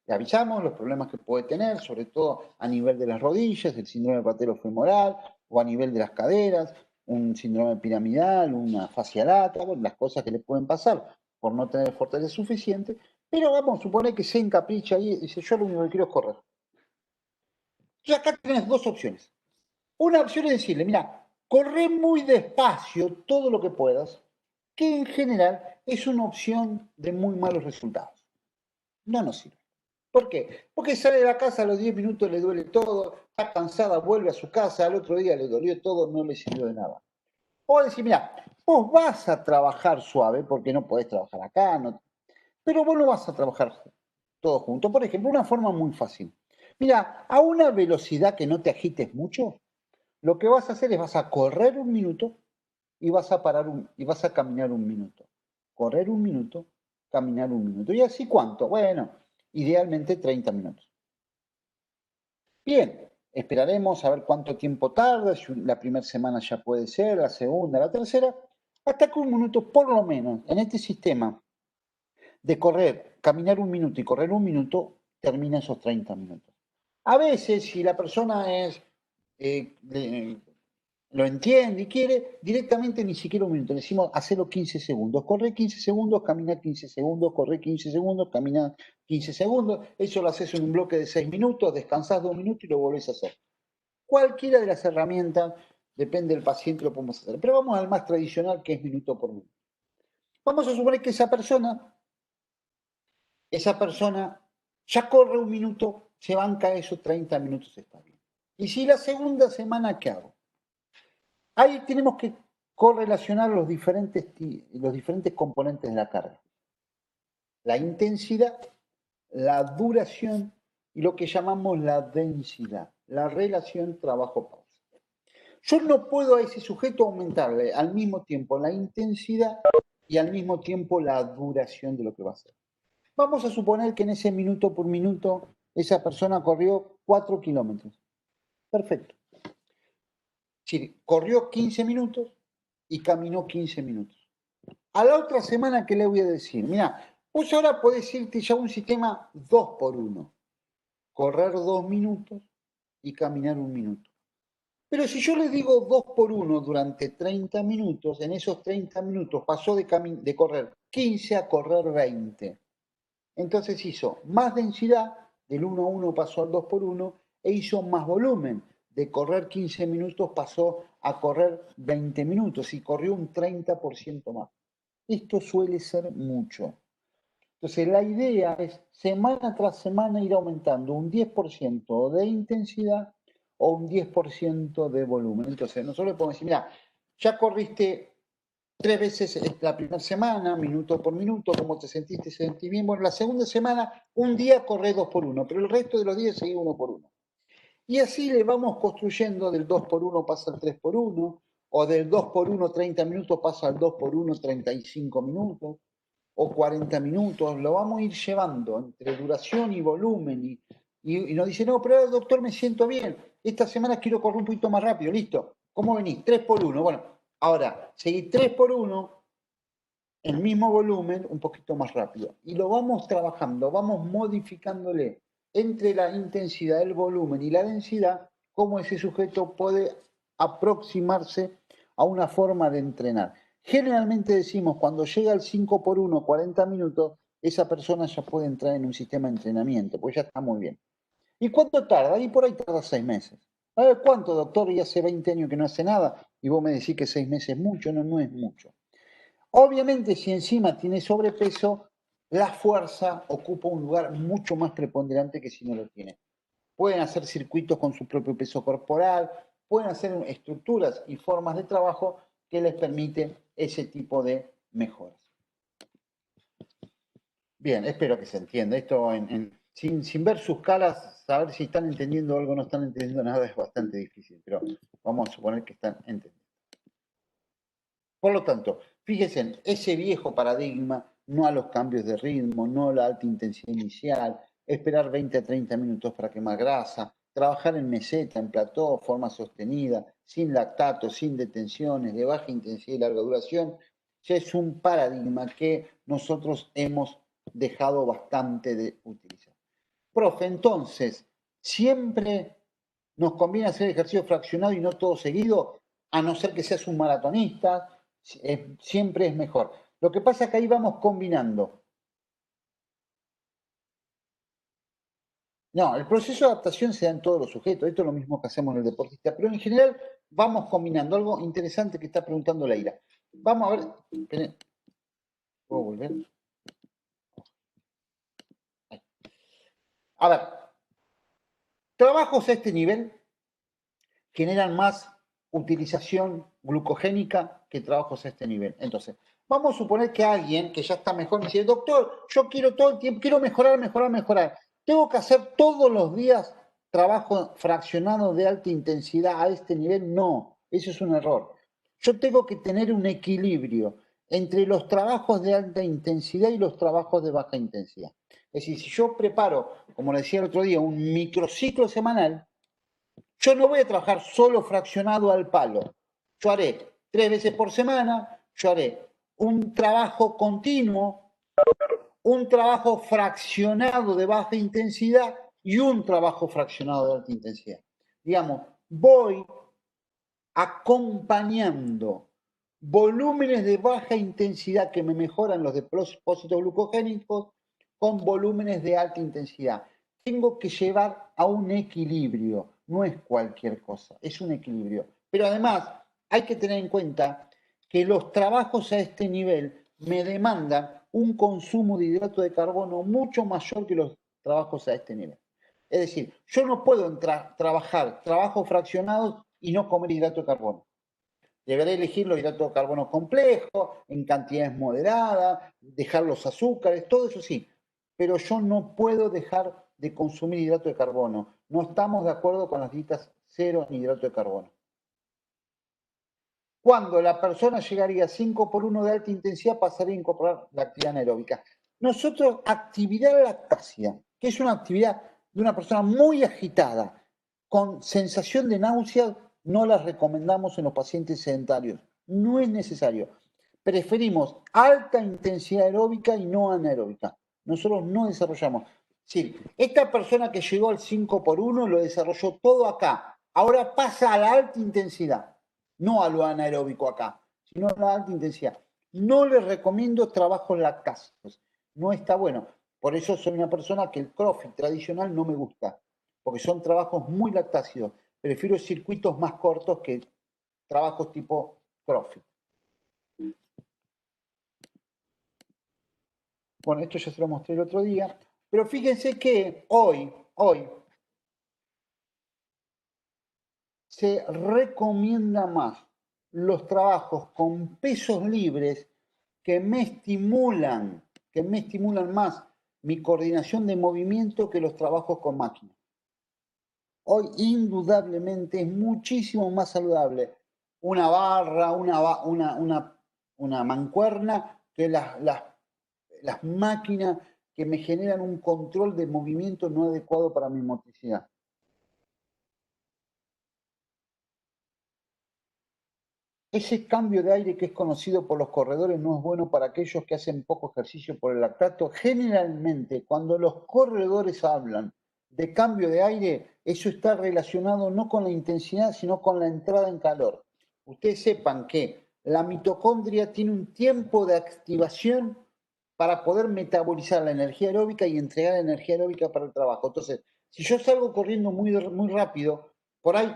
le avisamos los problemas que puede tener, sobre todo a nivel de las rodillas, el síndrome patelofemoral, o a nivel de las caderas, un síndrome piramidal, una fascia lata, bueno, las cosas que le pueden pasar por no tener fortaleza suficiente, pero vamos a suponer que se encapricha ahí y dice, yo lo único que quiero es correr. Y acá tenés dos opciones. Una opción es decirle, mira, corre muy despacio todo lo que puedas, que en general es una opción de muy malos resultados. No nos sirve. ¿Por qué? Porque sale de la casa a los 10 minutos, le duele todo, está cansada, vuelve a su casa, al otro día le dolió todo, no le sirvió de nada. O decir, mira, vos vas a trabajar suave, porque no podés trabajar acá, no, pero vos no vas a trabajar todo junto. Por ejemplo, una forma muy fácil. Mira, a una velocidad que no te agites mucho, lo que vas a hacer es vas a correr un minuto y vas a y vas a caminar un minuto. Correr un minuto, caminar un minuto. ¿Y así cuánto? Bueno, idealmente 30 minutos. Bien, esperaremos a ver cuánto tiempo tarda, si la primera semana ya puede ser, la segunda, la tercera, hasta que un minuto, por lo menos, en este sistema de correr, caminar un minuto y correr un minuto, termina esos 30 minutos. A veces, si la persona lo entiende y quiere, directamente ni siquiera un minuto. Le decimos, hacelo 15 segundos. Corre 15 segundos, camina 15 segundos, corre 15 segundos, camina 15 segundos. Eso lo haces en un bloque de 6 minutos, descansás 2 minutos y lo volvés a hacer. Cualquiera de las herramientas, depende del paciente, lo podemos hacer. Pero vamos al más tradicional, que es minuto por minuto. Vamos a suponer que esa persona ya corre un minuto, se banca esos 30 minutos, está bien. Y si la segunda semana, ¿qué hago? Ahí tenemos que correlacionar los diferentes componentes de la carga. La intensidad, la duración y lo que llamamos la densidad, la relación trabajo-pausa. Yo no puedo a ese sujeto aumentarle al mismo tiempo la intensidad y al mismo tiempo la duración de lo que va a hacer. Vamos a suponer que en ese minuto por minuto esa persona corrió 4 kilómetros. Perfecto. Sí, corrió 15 minutos y caminó 15 minutos. A la otra semana, ¿qué le voy a decir? Mira, vos ahora podés irte ya a un sistema 2x1. Correr 2 minutos y caminar 1 minuto. Pero si yo le digo 2x1 durante 30 minutos, en esos 30 minutos pasó de correr 15 a correr 20. Entonces hizo más densidad, del 1-1 pasó al 2x1 e hizo más volumen. De correr 15 minutos pasó a correr 20 minutos y corrió un 30% más. Esto suele ser mucho. Entonces la idea es semana tras semana ir aumentando un 10% de intensidad o un 10% de volumen. Entonces nosotros le podemos decir, mira, ya corriste 3 veces la primera semana, minuto por minuto, cómo te sentís bien. Bueno, la segunda semana, un día corré 2 por 1, pero el resto de los días seguí 1 por 1. Y así le vamos construyendo, del 2 por 1 pasa al 3 por 1, o del 2 por 1 30 minutos pasa al 2 por 1 35 minutos, o 40 minutos, lo vamos a ir llevando entre duración y volumen. Y nos dice, no, pero doctor, me siento bien, esta semana quiero correr un poquito más rápido, listo. ¿Cómo venís? 3 por 1. Bueno, ahora, seguí 3 por 1, el mismo volumen, un poquito más rápido. Y lo vamos trabajando, vamos modificándole entre la intensidad, el volumen y la densidad, cómo ese sujeto puede aproximarse a una forma de entrenar. Generalmente decimos, cuando llega al 5 por 1, 40 minutos, esa persona ya puede entrar en un sistema de entrenamiento, pues ya está muy bien. ¿Y cuánto tarda? Y por ahí tarda 6 meses. A ver, ¿cuánto, doctor? Y hace 20 años que no hace nada, y vos me decís que 6 meses es mucho. No, no es mucho. Obviamente, si encima tiene sobrepeso, la fuerza ocupa un lugar mucho más preponderante que si no lo tiene. Pueden hacer circuitos con su propio peso corporal, pueden hacer estructuras y formas de trabajo que les permiten ese tipo de mejoras. Bien, espero que se entienda. Esto sin ver sus caras, saber si están entendiendo algo o no están entendiendo nada es bastante difícil, pero vamos a suponer que están entendiendo. Por lo tanto, fíjense en ese viejo paradigma, no a los cambios de ritmo, no a la alta intensidad inicial, esperar 20 a 30 minutos para quemar grasa, trabajar en meseta, en plató, forma sostenida, sin lactato, sin detenciones, de baja intensidad y larga duración, ya es un paradigma que nosotros hemos dejado bastante de utilizar. Profe, entonces, siempre nos conviene hacer ejercicio fraccionado y no todo seguido, a no ser que seas un maratonista, siempre es mejor. Lo que pasa es que ahí vamos combinando. No, el proceso de adaptación se da en todos los sujetos, esto es lo mismo que hacemos en el deportista, pero en general vamos combinando. Algo interesante que está preguntando Leira. Vamos a ver, esperen, ¿puedo volver? Ahí. A ver, trabajos a este nivel generan más utilización glucogénica que trabajos a este nivel. Entonces, vamos a suponer que alguien que ya está mejor me dice, doctor, yo quiero todo el tiempo, quiero mejorar, mejorar, mejorar. ¿Tengo que hacer todos los días trabajo fraccionado de alta intensidad a este nivel? No, eso es un error. Yo tengo que tener un equilibrio entre los trabajos de alta intensidad y los trabajos de baja intensidad. Es decir, si yo preparo, como le decía el otro día, un microciclo semanal, yo no voy a trabajar solo fraccionado al palo. Yo haré 3 veces por semana, yo haré un trabajo continuo, un trabajo fraccionado de baja intensidad y un trabajo fraccionado de alta intensidad. Digamos, voy acompañando volúmenes de baja intensidad que me mejoran los depósitos glucogénicos con volúmenes de alta intensidad. Tengo que llevar a un equilibrio, no es cualquier cosa, es un equilibrio. Pero además hay que tener en cuenta que los trabajos a este nivel me demandan un consumo de hidrato de carbono mucho mayor que los trabajos a este nivel. Es decir, yo no puedo trabajar trabajos fraccionados y no comer hidrato de carbono. Deberé elegir los hidratos de carbono complejos, en cantidades moderadas, dejar los azúcares, todo eso sí. Pero yo no puedo dejar de consumir hidrato de carbono. No estamos de acuerdo con las dietas cero en hidrato de carbono. Cuando la persona llegaría a 5 por 1 de alta intensidad, pasaría a incorporar la actividad anaeróbica. Nosotros, actividad lactácea, que es una actividad de una persona muy agitada, con sensación de náusea, no la recomendamos en los pacientes sedentarios. No es necesario. Preferimos alta intensidad aeróbica y no anaeróbica. Nosotros no desarrollamos. Sí, esta persona que llegó al 5 por 1 lo desarrolló todo acá. Ahora pasa a la alta intensidad, no a lo anaeróbico acá, sino a la alta intensidad. No les recomiendo trabajos lactáceos. No está bueno. Por eso soy una persona que el CrossFit tradicional no me gusta, porque son trabajos muy lactáceos. Prefiero circuitos más cortos que trabajos tipo CrossFit. Bueno, esto ya se lo mostré el otro día, pero fíjense que hoy se recomienda más los trabajos con pesos libres que me estimulan más mi coordinación de movimiento que los trabajos con máquina. Hoy indudablemente es muchísimo más saludable una barra, una mancuerna que las máquinas que me generan un control de movimiento no adecuado para mi motricidad. Ese cambio de aire que es conocido por los corredores no es bueno para aquellos que hacen poco ejercicio por el lactato. Generalmente, cuando los corredores hablan de cambio de aire, eso está relacionado no con la intensidad, sino con la entrada en calor. Ustedes sepan que la mitocondria tiene un tiempo de activación para poder metabolizar la energía aeróbica y entregar la energía aeróbica para el trabajo. Entonces, si yo salgo corriendo muy rápido, por ahí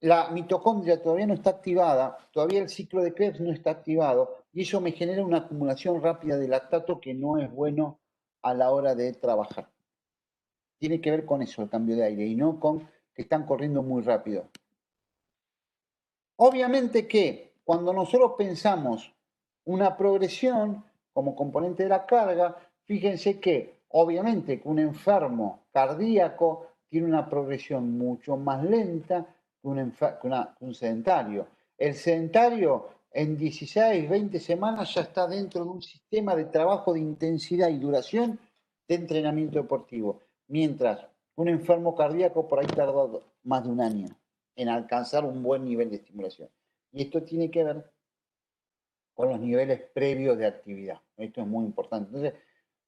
la mitocondria todavía no está activada, todavía el ciclo de Krebs no está activado, y eso me genera una acumulación rápida de lactato que no es bueno a la hora de trabajar. Tiene que ver con eso, el cambio de aire, y no con que están corriendo muy rápido. Obviamente que cuando nosotros pensamos una progresión como componente de la carga, fíjense que obviamente que un enfermo cardíaco tiene una progresión mucho más lenta que un sedentario. El sedentario en 16, 20 semanas ya está dentro de un sistema de trabajo de intensidad y duración de entrenamiento deportivo, mientras un enfermo cardíaco por ahí tarda más de un año en alcanzar un buen nivel de estimulación. Y esto tiene que ver con los niveles previos de actividad. Esto es muy importante. Entonces,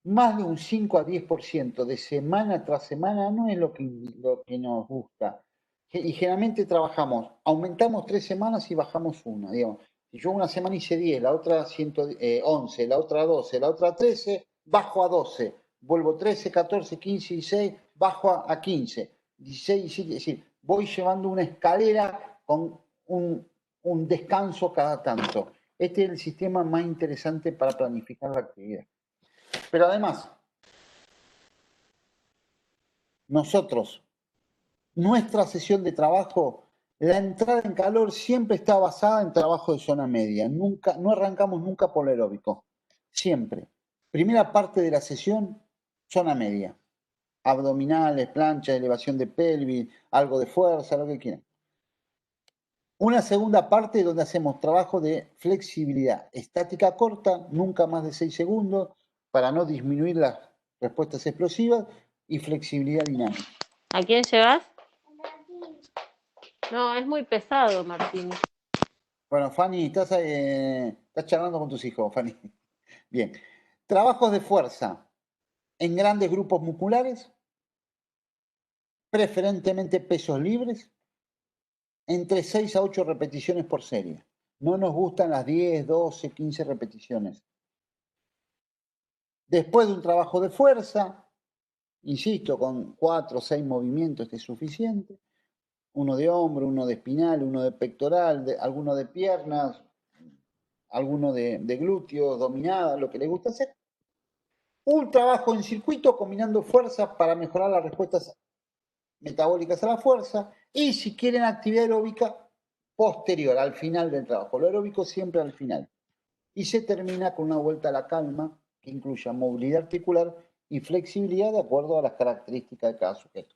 más de un 5 a 10% de semana tras semana no es lo que nos gusta. Y generalmente trabajamos, aumentamos 3 semanas y bajamos una. Digamos, si yo una semana hice 10, la otra 11, la otra 12, la otra 13, bajo a 12. Vuelvo 13, 14, 15, 16, bajo a 15. 16, 17, es decir, voy llevando una escalera con un descanso cada tanto. Este es el sistema más interesante para planificar la actividad. Pero además, nosotros, nuestra sesión de trabajo, la entrada en calor siempre está basada en trabajo de zona media. Nunca, no arrancamos nunca por el aeróbico. Siempre. Primera parte de la sesión, zona media. Abdominales, plancha, elevación de pelvis, algo de fuerza, lo que quieran. Una segunda parte donde hacemos trabajo de flexibilidad estática corta, nunca más de 6 segundos, para no disminuir las respuestas explosivas, y flexibilidad dinámica. ¿A quién llevas? No, es muy pesado, Martín. Bueno, Fanny, estás charlando con tus hijos, Fanny. Bien. Trabajos de fuerza en grandes grupos musculares, preferentemente pesos libres, entre 6 a 8 repeticiones por serie. No nos gustan las 10, 12, 15 repeticiones. Después de un trabajo de fuerza, insisto, con 4 o 6 movimientos es suficiente. Uno de hombro, uno de espinal, uno de pectoral, alguno de piernas, alguno de glúteos, dominadas, lo que les gusta hacer. Un trabajo en circuito combinando fuerza para mejorar las respuestas metabólicas a la fuerza. Y si quieren actividad aeróbica, posterior, al final del trabajo. Lo aeróbico siempre al final. Y se termina con una vuelta a la calma que incluya movilidad articular y flexibilidad de acuerdo a las características de cada sujeto.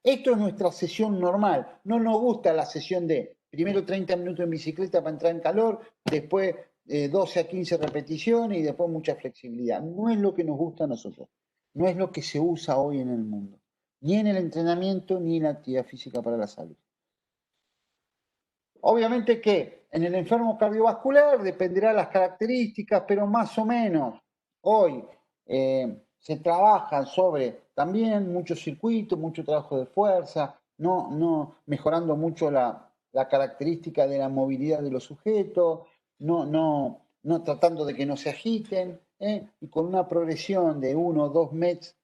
Esto es nuestra sesión normal. No nos gusta la sesión de primero 30 minutos en bicicleta para entrar en calor, después 12 a 15 repeticiones y después mucha flexibilidad. No es lo que nos gusta a nosotros. No es lo que se usa hoy en el mundo. Ni en el entrenamiento ni en la actividad física para la salud. Obviamente que en el enfermo cardiovascular dependerá de las características, pero más o menos hoy se trabaja sobre también muchos circuitos, mucho trabajo de fuerza, no mejorando mucho la característica de la movilidad de los sujetos, no tratando de que no se agiten, y con una progresión de 1 o 2 METs,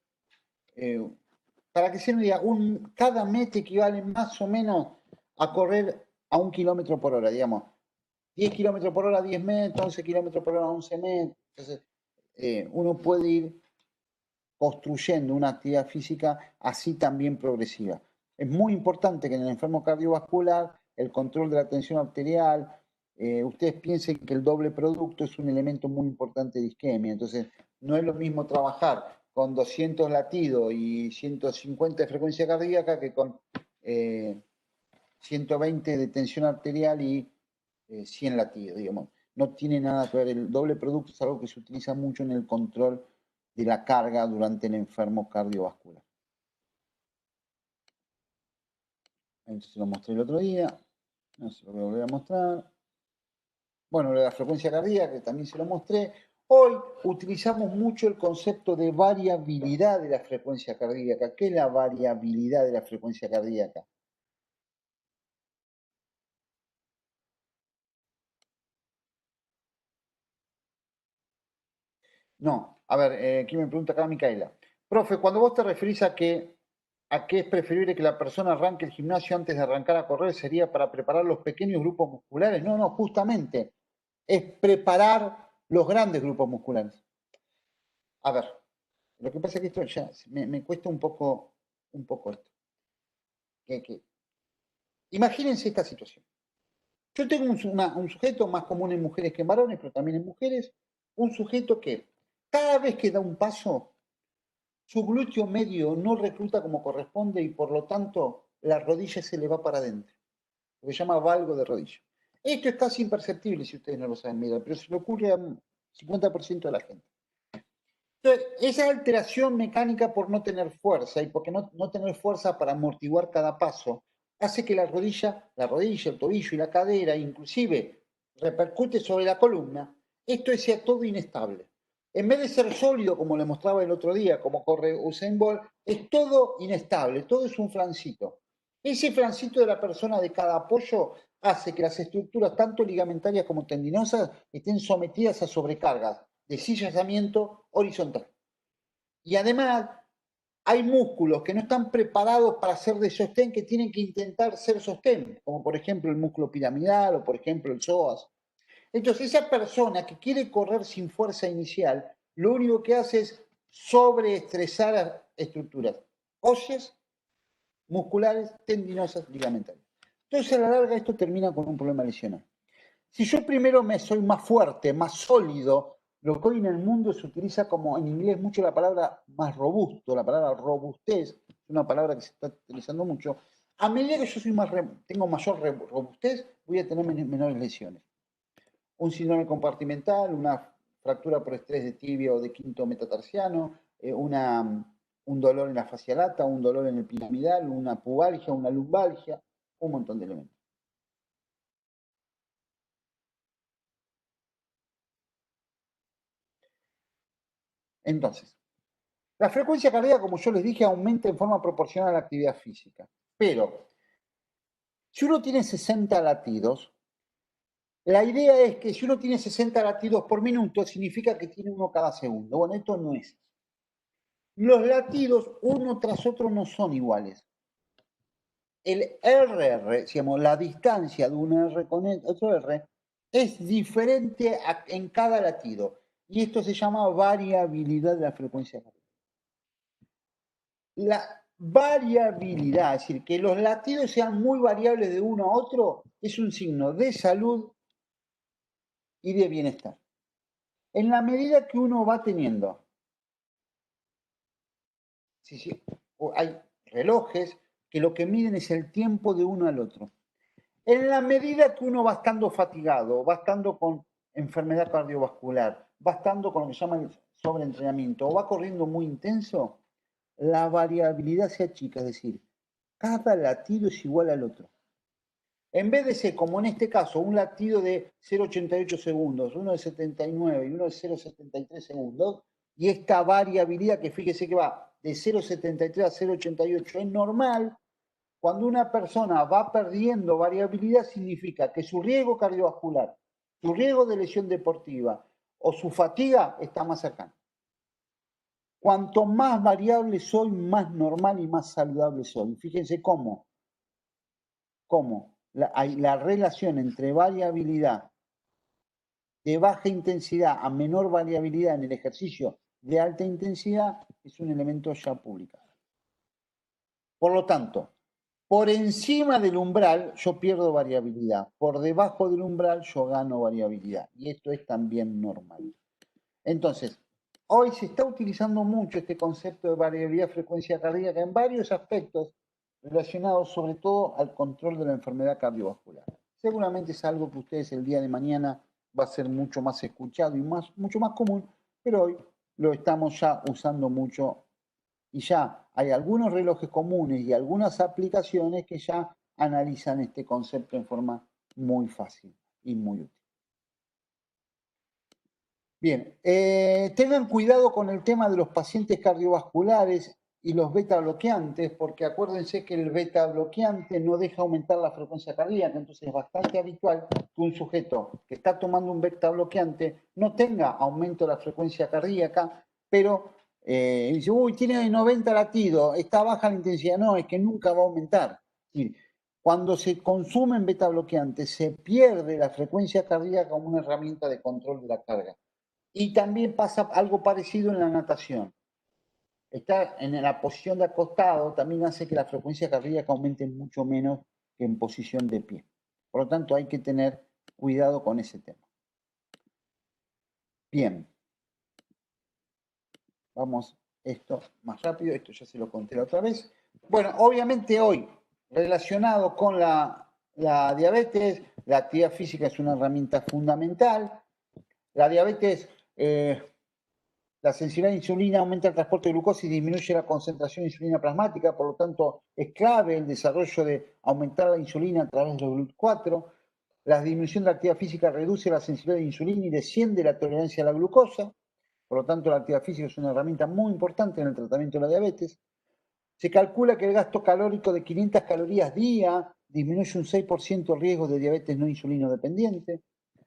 para que se nos diga, cada MET equivale más o menos a correr a 1 kilómetro por hora, digamos. 10 kilómetros por hora, 10 metros, 11 kilómetros por hora, 11 metros. Entonces, uno puede ir construyendo una actividad física así también progresiva. Es muy importante que en el enfermo cardiovascular el control de la tensión arterial, ustedes piensen que el doble producto es un elemento muy importante de isquemia. Entonces, no es lo mismo trabajar con 200 latidos y 150 de frecuencia cardíaca que con 120 de tensión arterial y 100 latidos, digamos. No tiene nada que ver. El doble producto es algo que se utiliza mucho en el control de la carga durante el enfermo cardiovascular. Esto se lo mostré el otro día. No se lo voy a volver a mostrar. Bueno, la frecuencia cardíaca, que también se lo mostré. Hoy utilizamos mucho el concepto de variabilidad de la frecuencia cardíaca. ¿Qué es la variabilidad de la frecuencia cardíaca? No, a ver, aquí me pregunta acá Micaela. Profe, cuando vos te referís a que es preferible que la persona arranque el gimnasio antes de arrancar a correr, ¿sería para preparar los pequeños grupos musculares? No, justamente es preparar los grandes grupos musculares. A ver, lo que pasa es que esto ya me cuesta un poco esto. Imagínense esta situación. Yo tengo un sujeto más común en mujeres que en varones, pero también en mujeres, un sujeto que cada vez que da un paso, su glúteo medio no recluta como corresponde y por lo tanto la rodilla se le va para adentro. Lo que se llama valgo de rodilla. Esto es casi imperceptible si ustedes no lo saben mirar, pero se le ocurre al 50% de la gente. Entonces, esa alteración mecánica por no tener fuerza y porque no tener fuerza para amortiguar cada paso, hace que la rodilla, el tobillo y la cadera, inclusive repercute sobre la columna, esto sea todo inestable. En vez de ser sólido, como le mostraba el otro día, como corre Usain Bolt, es todo inestable, todo es un flancito. Ese flancito de la persona de cada apoyo hace que las estructuras, tanto ligamentarias como tendinosas, estén sometidas a sobrecargas de cizallamiento horizontal. Y además, hay músculos que no están preparados para ser de sostén, que tienen que intentar ser sostén, como por ejemplo el músculo piramidal o por ejemplo el psoas. Entonces, esa persona que quiere correr sin fuerza inicial, lo único que hace es sobreestresar estructuras óseas, musculares, tendinosas, ligamentarias. Entonces, a la larga, esto termina con un problema lesional. Si yo primero soy más fuerte, más sólido, lo que hoy en el mundo se utiliza como en inglés mucho la palabra más robusto, la palabra robustez, es una palabra que se está utilizando mucho. A medida que yo soy tengo mayor robustez, voy a tener menores lesiones. Un síndrome compartimental, una fractura por estrés de tibia o de quinto metatarsiano, un dolor en la fascia lata, un dolor en el piramidal, una pubalgia, una lumbalgia, un montón de elementos. Entonces, la frecuencia cardíaca, como yo les dije, aumenta en forma proporcional a la actividad física. Pero, si uno tiene 60 latidos, la idea es que si uno tiene 60 latidos por minuto, significa que tiene uno cada segundo. Bueno, esto no es. Los latidos, uno tras otro, no son iguales. El RR, digamos, la distancia de un R con otro R, es diferente en cada latido. Y esto se llama variabilidad de la frecuencia cardíaca. La variabilidad, es decir, que los latidos sean muy variables de uno a otro, es un signo de salud y de bienestar. En la medida que uno va teniendo, hay relojes que lo que miden es el tiempo de uno al otro. En la medida que uno va estando fatigado, va estando con enfermedad cardiovascular, va estando con lo que se llama el sobreentrenamiento o va corriendo muy intenso, la variabilidad se achica, es decir, cada latido es igual al otro. En vez de ser, como en este caso, un latido de 0,88 segundos, uno de 79 y uno de 0,73 segundos, y esta variabilidad que fíjese que va de 0,73 a 0,88 es normal, cuando una persona va perdiendo variabilidad significa que su riesgo cardiovascular, su riesgo de lesión deportiva o su fatiga está más cercano. Cuanto más variable soy, más normal y más saludable soy. Fíjense cómo la relación entre variabilidad de baja intensidad a menor variabilidad en el ejercicio de alta intensidad es un elemento ya publicado. Por lo tanto, Por encima del umbral yo pierdo variabilidad, por debajo del umbral yo gano variabilidad y esto es también normal. Entonces, hoy se está utilizando mucho este concepto de variabilidad frecuencia cardíaca en varios aspectos relacionados sobre todo al control de la enfermedad cardiovascular. Seguramente es algo que ustedes el día de mañana va a ser mucho más escuchado y mucho más común, pero hoy lo estamos ya usando mucho y ya hay algunos relojes comunes y algunas aplicaciones que ya analizan este concepto en forma muy fácil y muy útil. Bien, tengan cuidado con el tema de los pacientes cardiovasculares y los beta bloqueantes, porque acuérdense que el beta bloqueante no deja aumentar la frecuencia cardíaca, entonces es bastante habitual que un sujeto que está tomando un beta bloqueante no tenga aumento de la frecuencia cardíaca, pero dice, uy, tiene 90 latidos, está baja la intensidad. No, es que nunca va a aumentar. Sí, cuando se consumen beta bloqueantes se pierde la frecuencia cardíaca como una herramienta de control de la carga. Y también pasa algo parecido en la natación. Estar en la posición de acostado también hace que la frecuencia cardíaca aumente mucho menos que en posición de pie. Por lo tanto, hay que tener cuidado con ese tema. Bien. Vamos esto más rápido. Esto ya se lo conté la otra vez. Bueno, obviamente hoy, relacionado con la diabetes, la actividad física es una herramienta fundamental. La diabetes... la sensibilidad a la insulina aumenta el transporte de glucosa y disminuye la concentración de insulina plasmática, por lo tanto es clave el desarrollo de aumentar la insulina a través de los GLUT4. La disminución de la actividad física reduce la sensibilidad a la insulina y desciende la tolerancia a la glucosa. Por lo tanto, la actividad física es una herramienta muy importante en el tratamiento de la diabetes. Se calcula que el gasto calórico de 500 calorías día disminuye un 6% el riesgo de diabetes no insulino dependiente.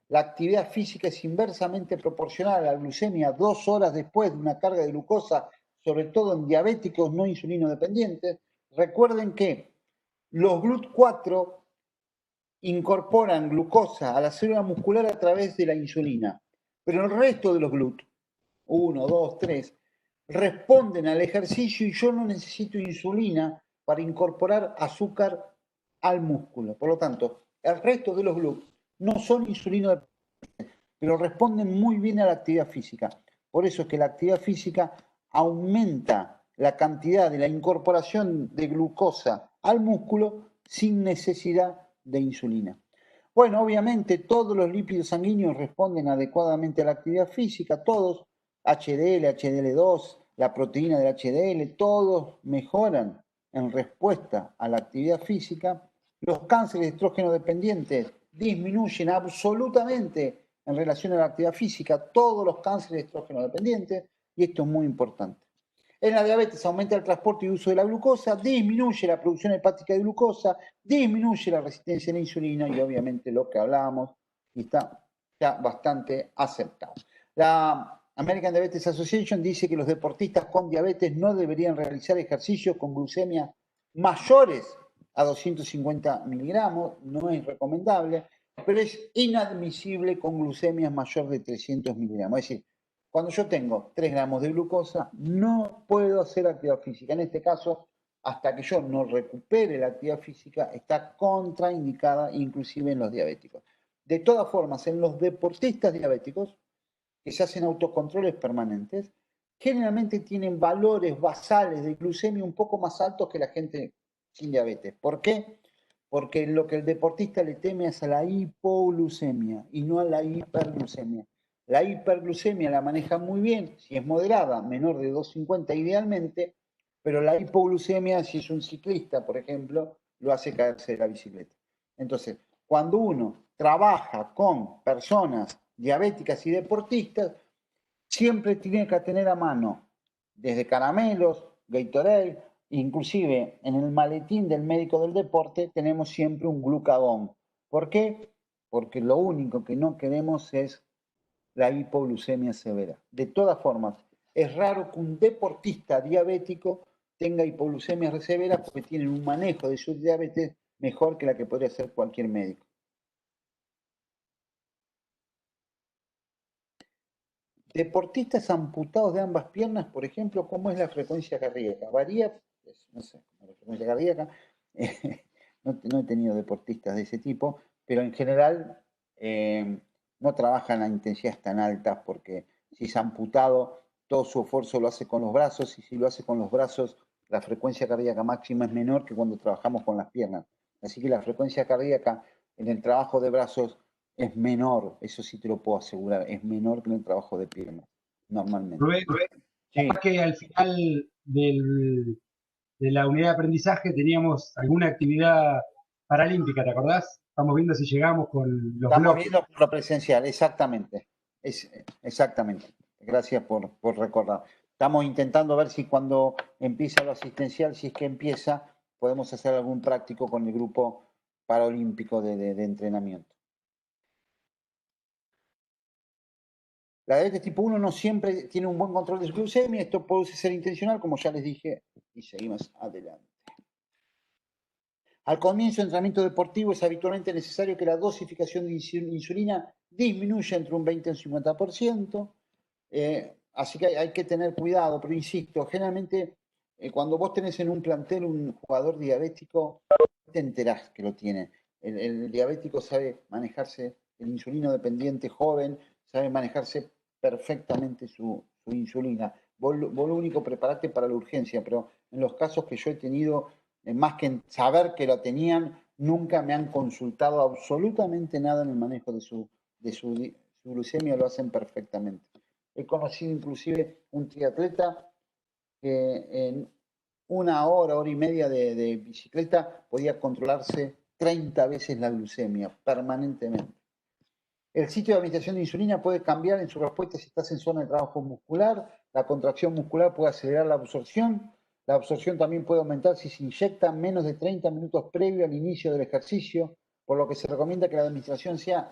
La actividad física es inversamente proporcional a la glucemia 2 horas después de una carga de glucosa, sobre todo en diabéticos no insulino dependientes. Recuerden que los GLUT4 incorporan glucosa a la célula muscular a través de la insulina, pero el resto de los GLUT, 1, 2, 3, responden al ejercicio y yo no necesito insulina para incorporar azúcar al músculo. Por lo tanto, el resto de los GLUT no son insulino dependientes, pero responden muy bien a la actividad física. Por eso es que la actividad física aumenta la cantidad de la incorporación de glucosa al músculo sin necesidad de insulina. Bueno, obviamente todos los lípidos sanguíneos responden adecuadamente a la actividad física, todos, HDL, HDL2, la proteína del HDL, todos mejoran en respuesta a la actividad física. Los cánceres estrógeno dependientes disminuyen absolutamente en relación a la actividad física, todos los cánceres estrógeno dependientes, y esto es muy importante. En la diabetes aumenta el transporte y uso de la glucosa, disminuye la producción hepática de glucosa, disminuye la resistencia a la insulina y obviamente lo que hablábamos y está ya bastante aceptado. La American Diabetes Association dice que los deportistas con diabetes no deberían realizar ejercicios con glucemia mayores a 250 miligramos, no es recomendable, pero es inadmisible con glucemias mayor de 300 miligramos. Es decir, cuando yo tengo 3 gramos de glucosa, no puedo hacer actividad física. En este caso, hasta que yo no recupere la actividad física, está contraindicada inclusive en los diabéticos. De todas formas, en los deportistas diabéticos, que se hacen autocontroles permanentes, generalmente tienen valores basales de glucemia un poco más altos que la gente sin diabetes. ¿Por qué? Porque lo que el deportista le teme es a la hipoglucemia y no a la hiperglucemia. La hiperglucemia la maneja muy bien, si es moderada, menor de 250 idealmente, pero la hipoglucemia, si es un ciclista, por ejemplo, lo hace caerse de la bicicleta. Entonces, cuando uno trabaja con personas diabéticas y deportistas, siempre tiene que tener a mano, desde caramelos, Gatorade, inclusive en el maletín del médico del deporte tenemos siempre un glucagón. ¿Por qué? Porque lo único que no queremos es la hipoglucemia severa. De todas formas, es raro que un deportista diabético tenga hipoglucemia severa porque tienen un manejo de su diabetes mejor que la que podría hacer cualquier médico. Deportistas amputados de ambas piernas, por ejemplo, ¿cómo es la frecuencia cardíaca? Varía, pues, no sé, la frecuencia cardíaca. No he tenido deportistas de ese tipo, pero en general no trabajan a intensidades tan altas porque si se ha amputado, todo su esfuerzo lo hace con los brazos y si lo hace con los brazos, la frecuencia cardíaca máxima es menor que cuando trabajamos con las piernas. Así que la frecuencia cardíaca en el trabajo de brazos es menor, eso sí te lo puedo asegurar, es menor que en el trabajo de piernas, normalmente. Rubén, Sí. capaz que al final de la unidad de aprendizaje teníamos alguna actividad paralímpica, ¿te acordás? Estamos viendo si llegamos con los Estamos bloques. viendo por lo presencial, exactamente. Exactamente. Gracias por recordar. Estamos intentando ver si cuando empieza lo asistencial, si es que empieza, podemos hacer algún práctico con el grupo paralímpico de entrenamiento. La diabetes tipo 1 no siempre tiene un buen control de su glucemia, esto puede ser intencional, como ya les dije, y seguimos adelante. Al comienzo del entrenamiento deportivo es habitualmente necesario que la dosificación de insulina disminuya entre un 20 y un 50%, así que hay que tener cuidado, pero insisto, generalmente cuando vos tenés en un plantel un jugador diabético, te enterás que lo tiene. El diabético sabe manejarse, el insulino dependiente joven, sabe manejarse perfectamente su insulina. Vos lo único, preparate para la urgencia, pero en los casos que yo he tenido, más que saber que lo tenían, nunca me han consultado absolutamente nada en el manejo de su glucemia, lo hacen perfectamente. He conocido inclusive un triatleta que en una hora y media de bicicleta podía controlarse 30 veces la glucemia permanentemente. El sitio de administración de insulina puede cambiar en su respuesta si estás en zona de trabajo muscular. La contracción muscular puede acelerar la absorción. La absorción también puede aumentar si se inyecta menos de 30 minutos previo al inicio del ejercicio, por lo que se recomienda que la administración sea,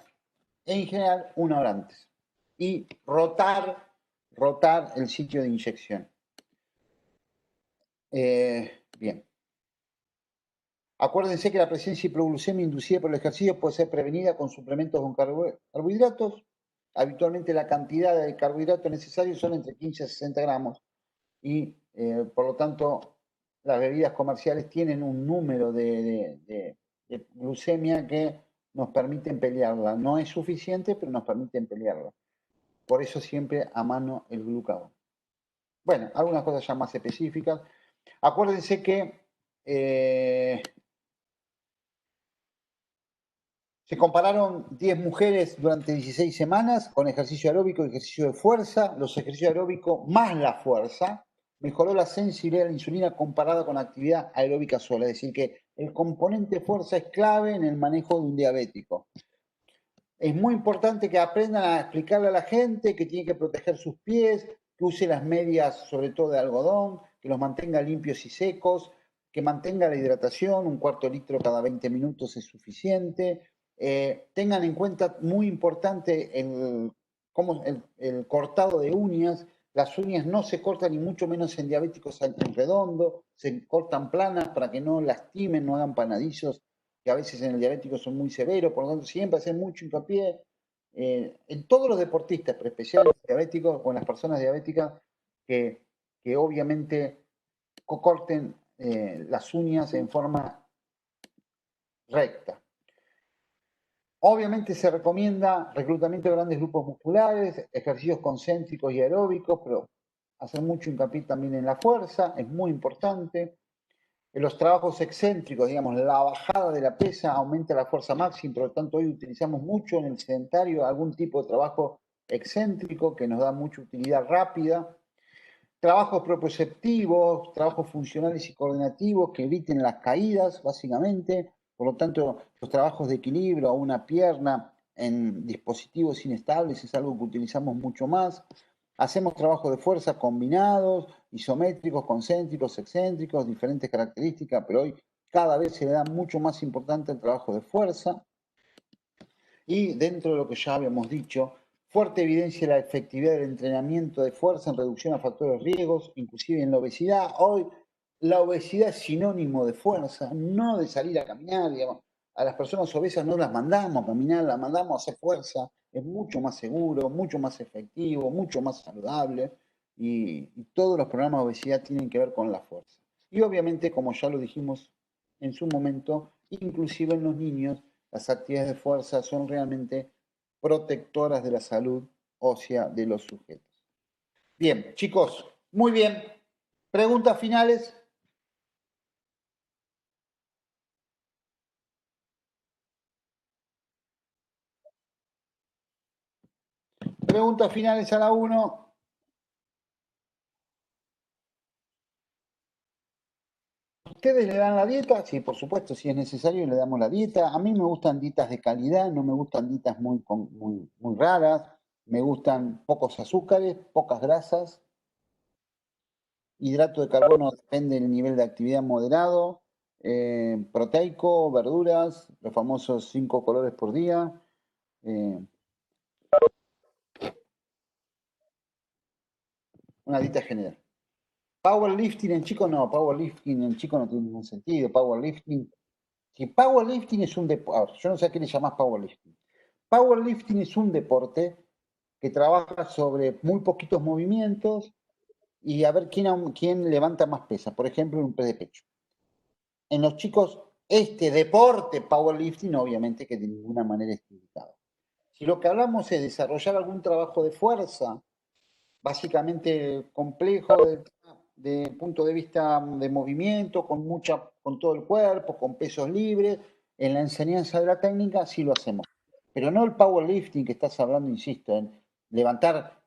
en general, una hora antes. Y rotar el sitio de inyección. Bien. Acuérdense que la presencia de hipoglucemia inducida por el ejercicio puede ser prevenida con suplementos con carbohidratos. Habitualmente la cantidad de carbohidratos necesarios son entre 15 a 60 gramos y por lo tanto las bebidas comerciales tienen un número de glucemia que nos permiten pelearla. No es suficiente, pero nos permiten pelearla. Por eso siempre a mano el glucagón. Bueno, algunas cosas ya más específicas. Acuérdense que se compararon 10 mujeres durante 16 semanas con ejercicio aeróbico y ejercicio de fuerza. Los ejercicios aeróbicos más la fuerza mejoró la sensibilidad a la insulina comparada con actividad aeróbica sola. Es decir, que el componente fuerza es clave en el manejo de un diabético. Es muy importante que aprendan a explicarle a la gente que tiene que proteger sus pies, que use las medias sobre todo de algodón, que los mantenga limpios y secos, que mantenga la hidratación, un cuarto de litro cada 20 minutos es suficiente. Tengan en cuenta, muy importante, el cortado de uñas. Las uñas no se cortan, ni mucho menos en diabéticos en redondo, se cortan planas para que no lastimen, no hagan panadillos, que a veces en el diabético son muy severos, por lo tanto siempre hacer mucho hincapié en todos los deportistas, pero especialmente diabéticos o en las personas diabéticas, que obviamente corten las uñas en forma recta. Obviamente se recomienda reclutamiento de grandes grupos musculares, ejercicios concéntricos y aeróbicos, pero hacer mucho hincapié también en la fuerza, es muy importante. En los trabajos excéntricos, digamos, la bajada de la pesa aumenta la fuerza máxima, por lo tanto hoy utilizamos mucho en el sedentario algún tipo de trabajo excéntrico que nos da mucha utilidad rápida. Trabajos proprioceptivos, trabajos funcionales y coordinativos que eviten las caídas, básicamente. Por lo tanto, los trabajos de equilibrio a una pierna en dispositivos inestables es algo que utilizamos mucho más. Hacemos trabajos de fuerza combinados, isométricos, concéntricos, excéntricos, diferentes características, pero hoy cada vez se le da mucho más importante el trabajo de fuerza. Y dentro de lo que ya habíamos dicho, fuerte evidencia de la efectividad del entrenamiento de fuerza en reducción a factores de riesgos, inclusive en la obesidad. Hoy la obesidad es sinónimo de fuerza, no de salir a caminar, digamos. A las personas obesas no las mandamos a caminar, las mandamos a hacer fuerza. Es mucho más seguro, mucho más efectivo, mucho más saludable. Y todos los programas de obesidad tienen que ver con la fuerza. Y obviamente, como ya lo dijimos en su momento, inclusive en los niños, las actividades de fuerza son realmente protectoras de la salud ósea de los sujetos. Bien, chicos, muy bien. ¿Preguntas finales? Preguntas finales a la 1. ¿Ustedes le dan la dieta? Sí, por supuesto, si es necesario le damos la dieta. A mí me gustan dietas de calidad, no me gustan dietas muy raras. Me gustan pocos azúcares, pocas grasas. Hidrato de carbono depende del nivel de actividad moderado. Proteico, verduras, los famosos 5 colores por día. Una dieta general. Powerlifting en chico no, powerlifting en chico no tiene ningún sentido. Si powerlifting es un deporte, yo no sé a qué le llamás powerlifting. Powerlifting es un deporte que trabaja sobre muy poquitos movimientos y a ver quién levanta más pesa, por ejemplo, en un press de pecho. En los chicos, este deporte, powerlifting, obviamente que de ninguna manera es indicado. Si lo que hablamos es desarrollar algún trabajo de fuerza, básicamente complejo de punto de vista de movimiento, con todo el cuerpo, con pesos libres, en la enseñanza de la técnica sí lo hacemos. Pero no el powerlifting que estás hablando, insisto, en levantar.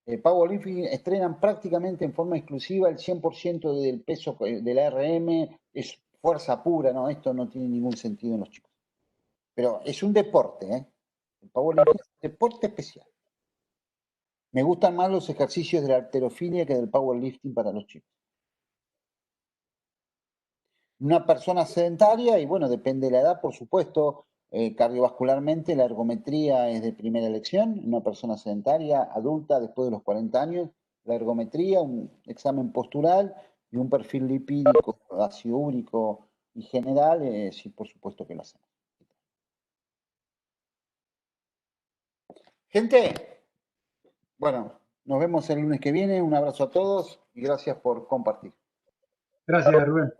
El powerlifting estrenan prácticamente en forma exclusiva el 100% del peso de la RM, es fuerza pura, ¿no? Esto no tiene ningún sentido en los chicos. Pero es un deporte, ¿eh? El powerlifting es un deporte especial. Me gustan más los ejercicios de la halterofilia que del powerlifting para los chicos. Una persona sedentaria, y bueno, depende de la edad, por supuesto, cardiovascularmente la ergometría es de primera elección. Una persona sedentaria, adulta, después de los 40 años, la ergometría, un examen postural y un perfil lipídico, ácido úrico y general, sí, por supuesto que lo hacemos. Gente, bueno, nos vemos el lunes que viene. Un abrazo a todos y gracias por compartir. Gracias, Rubén.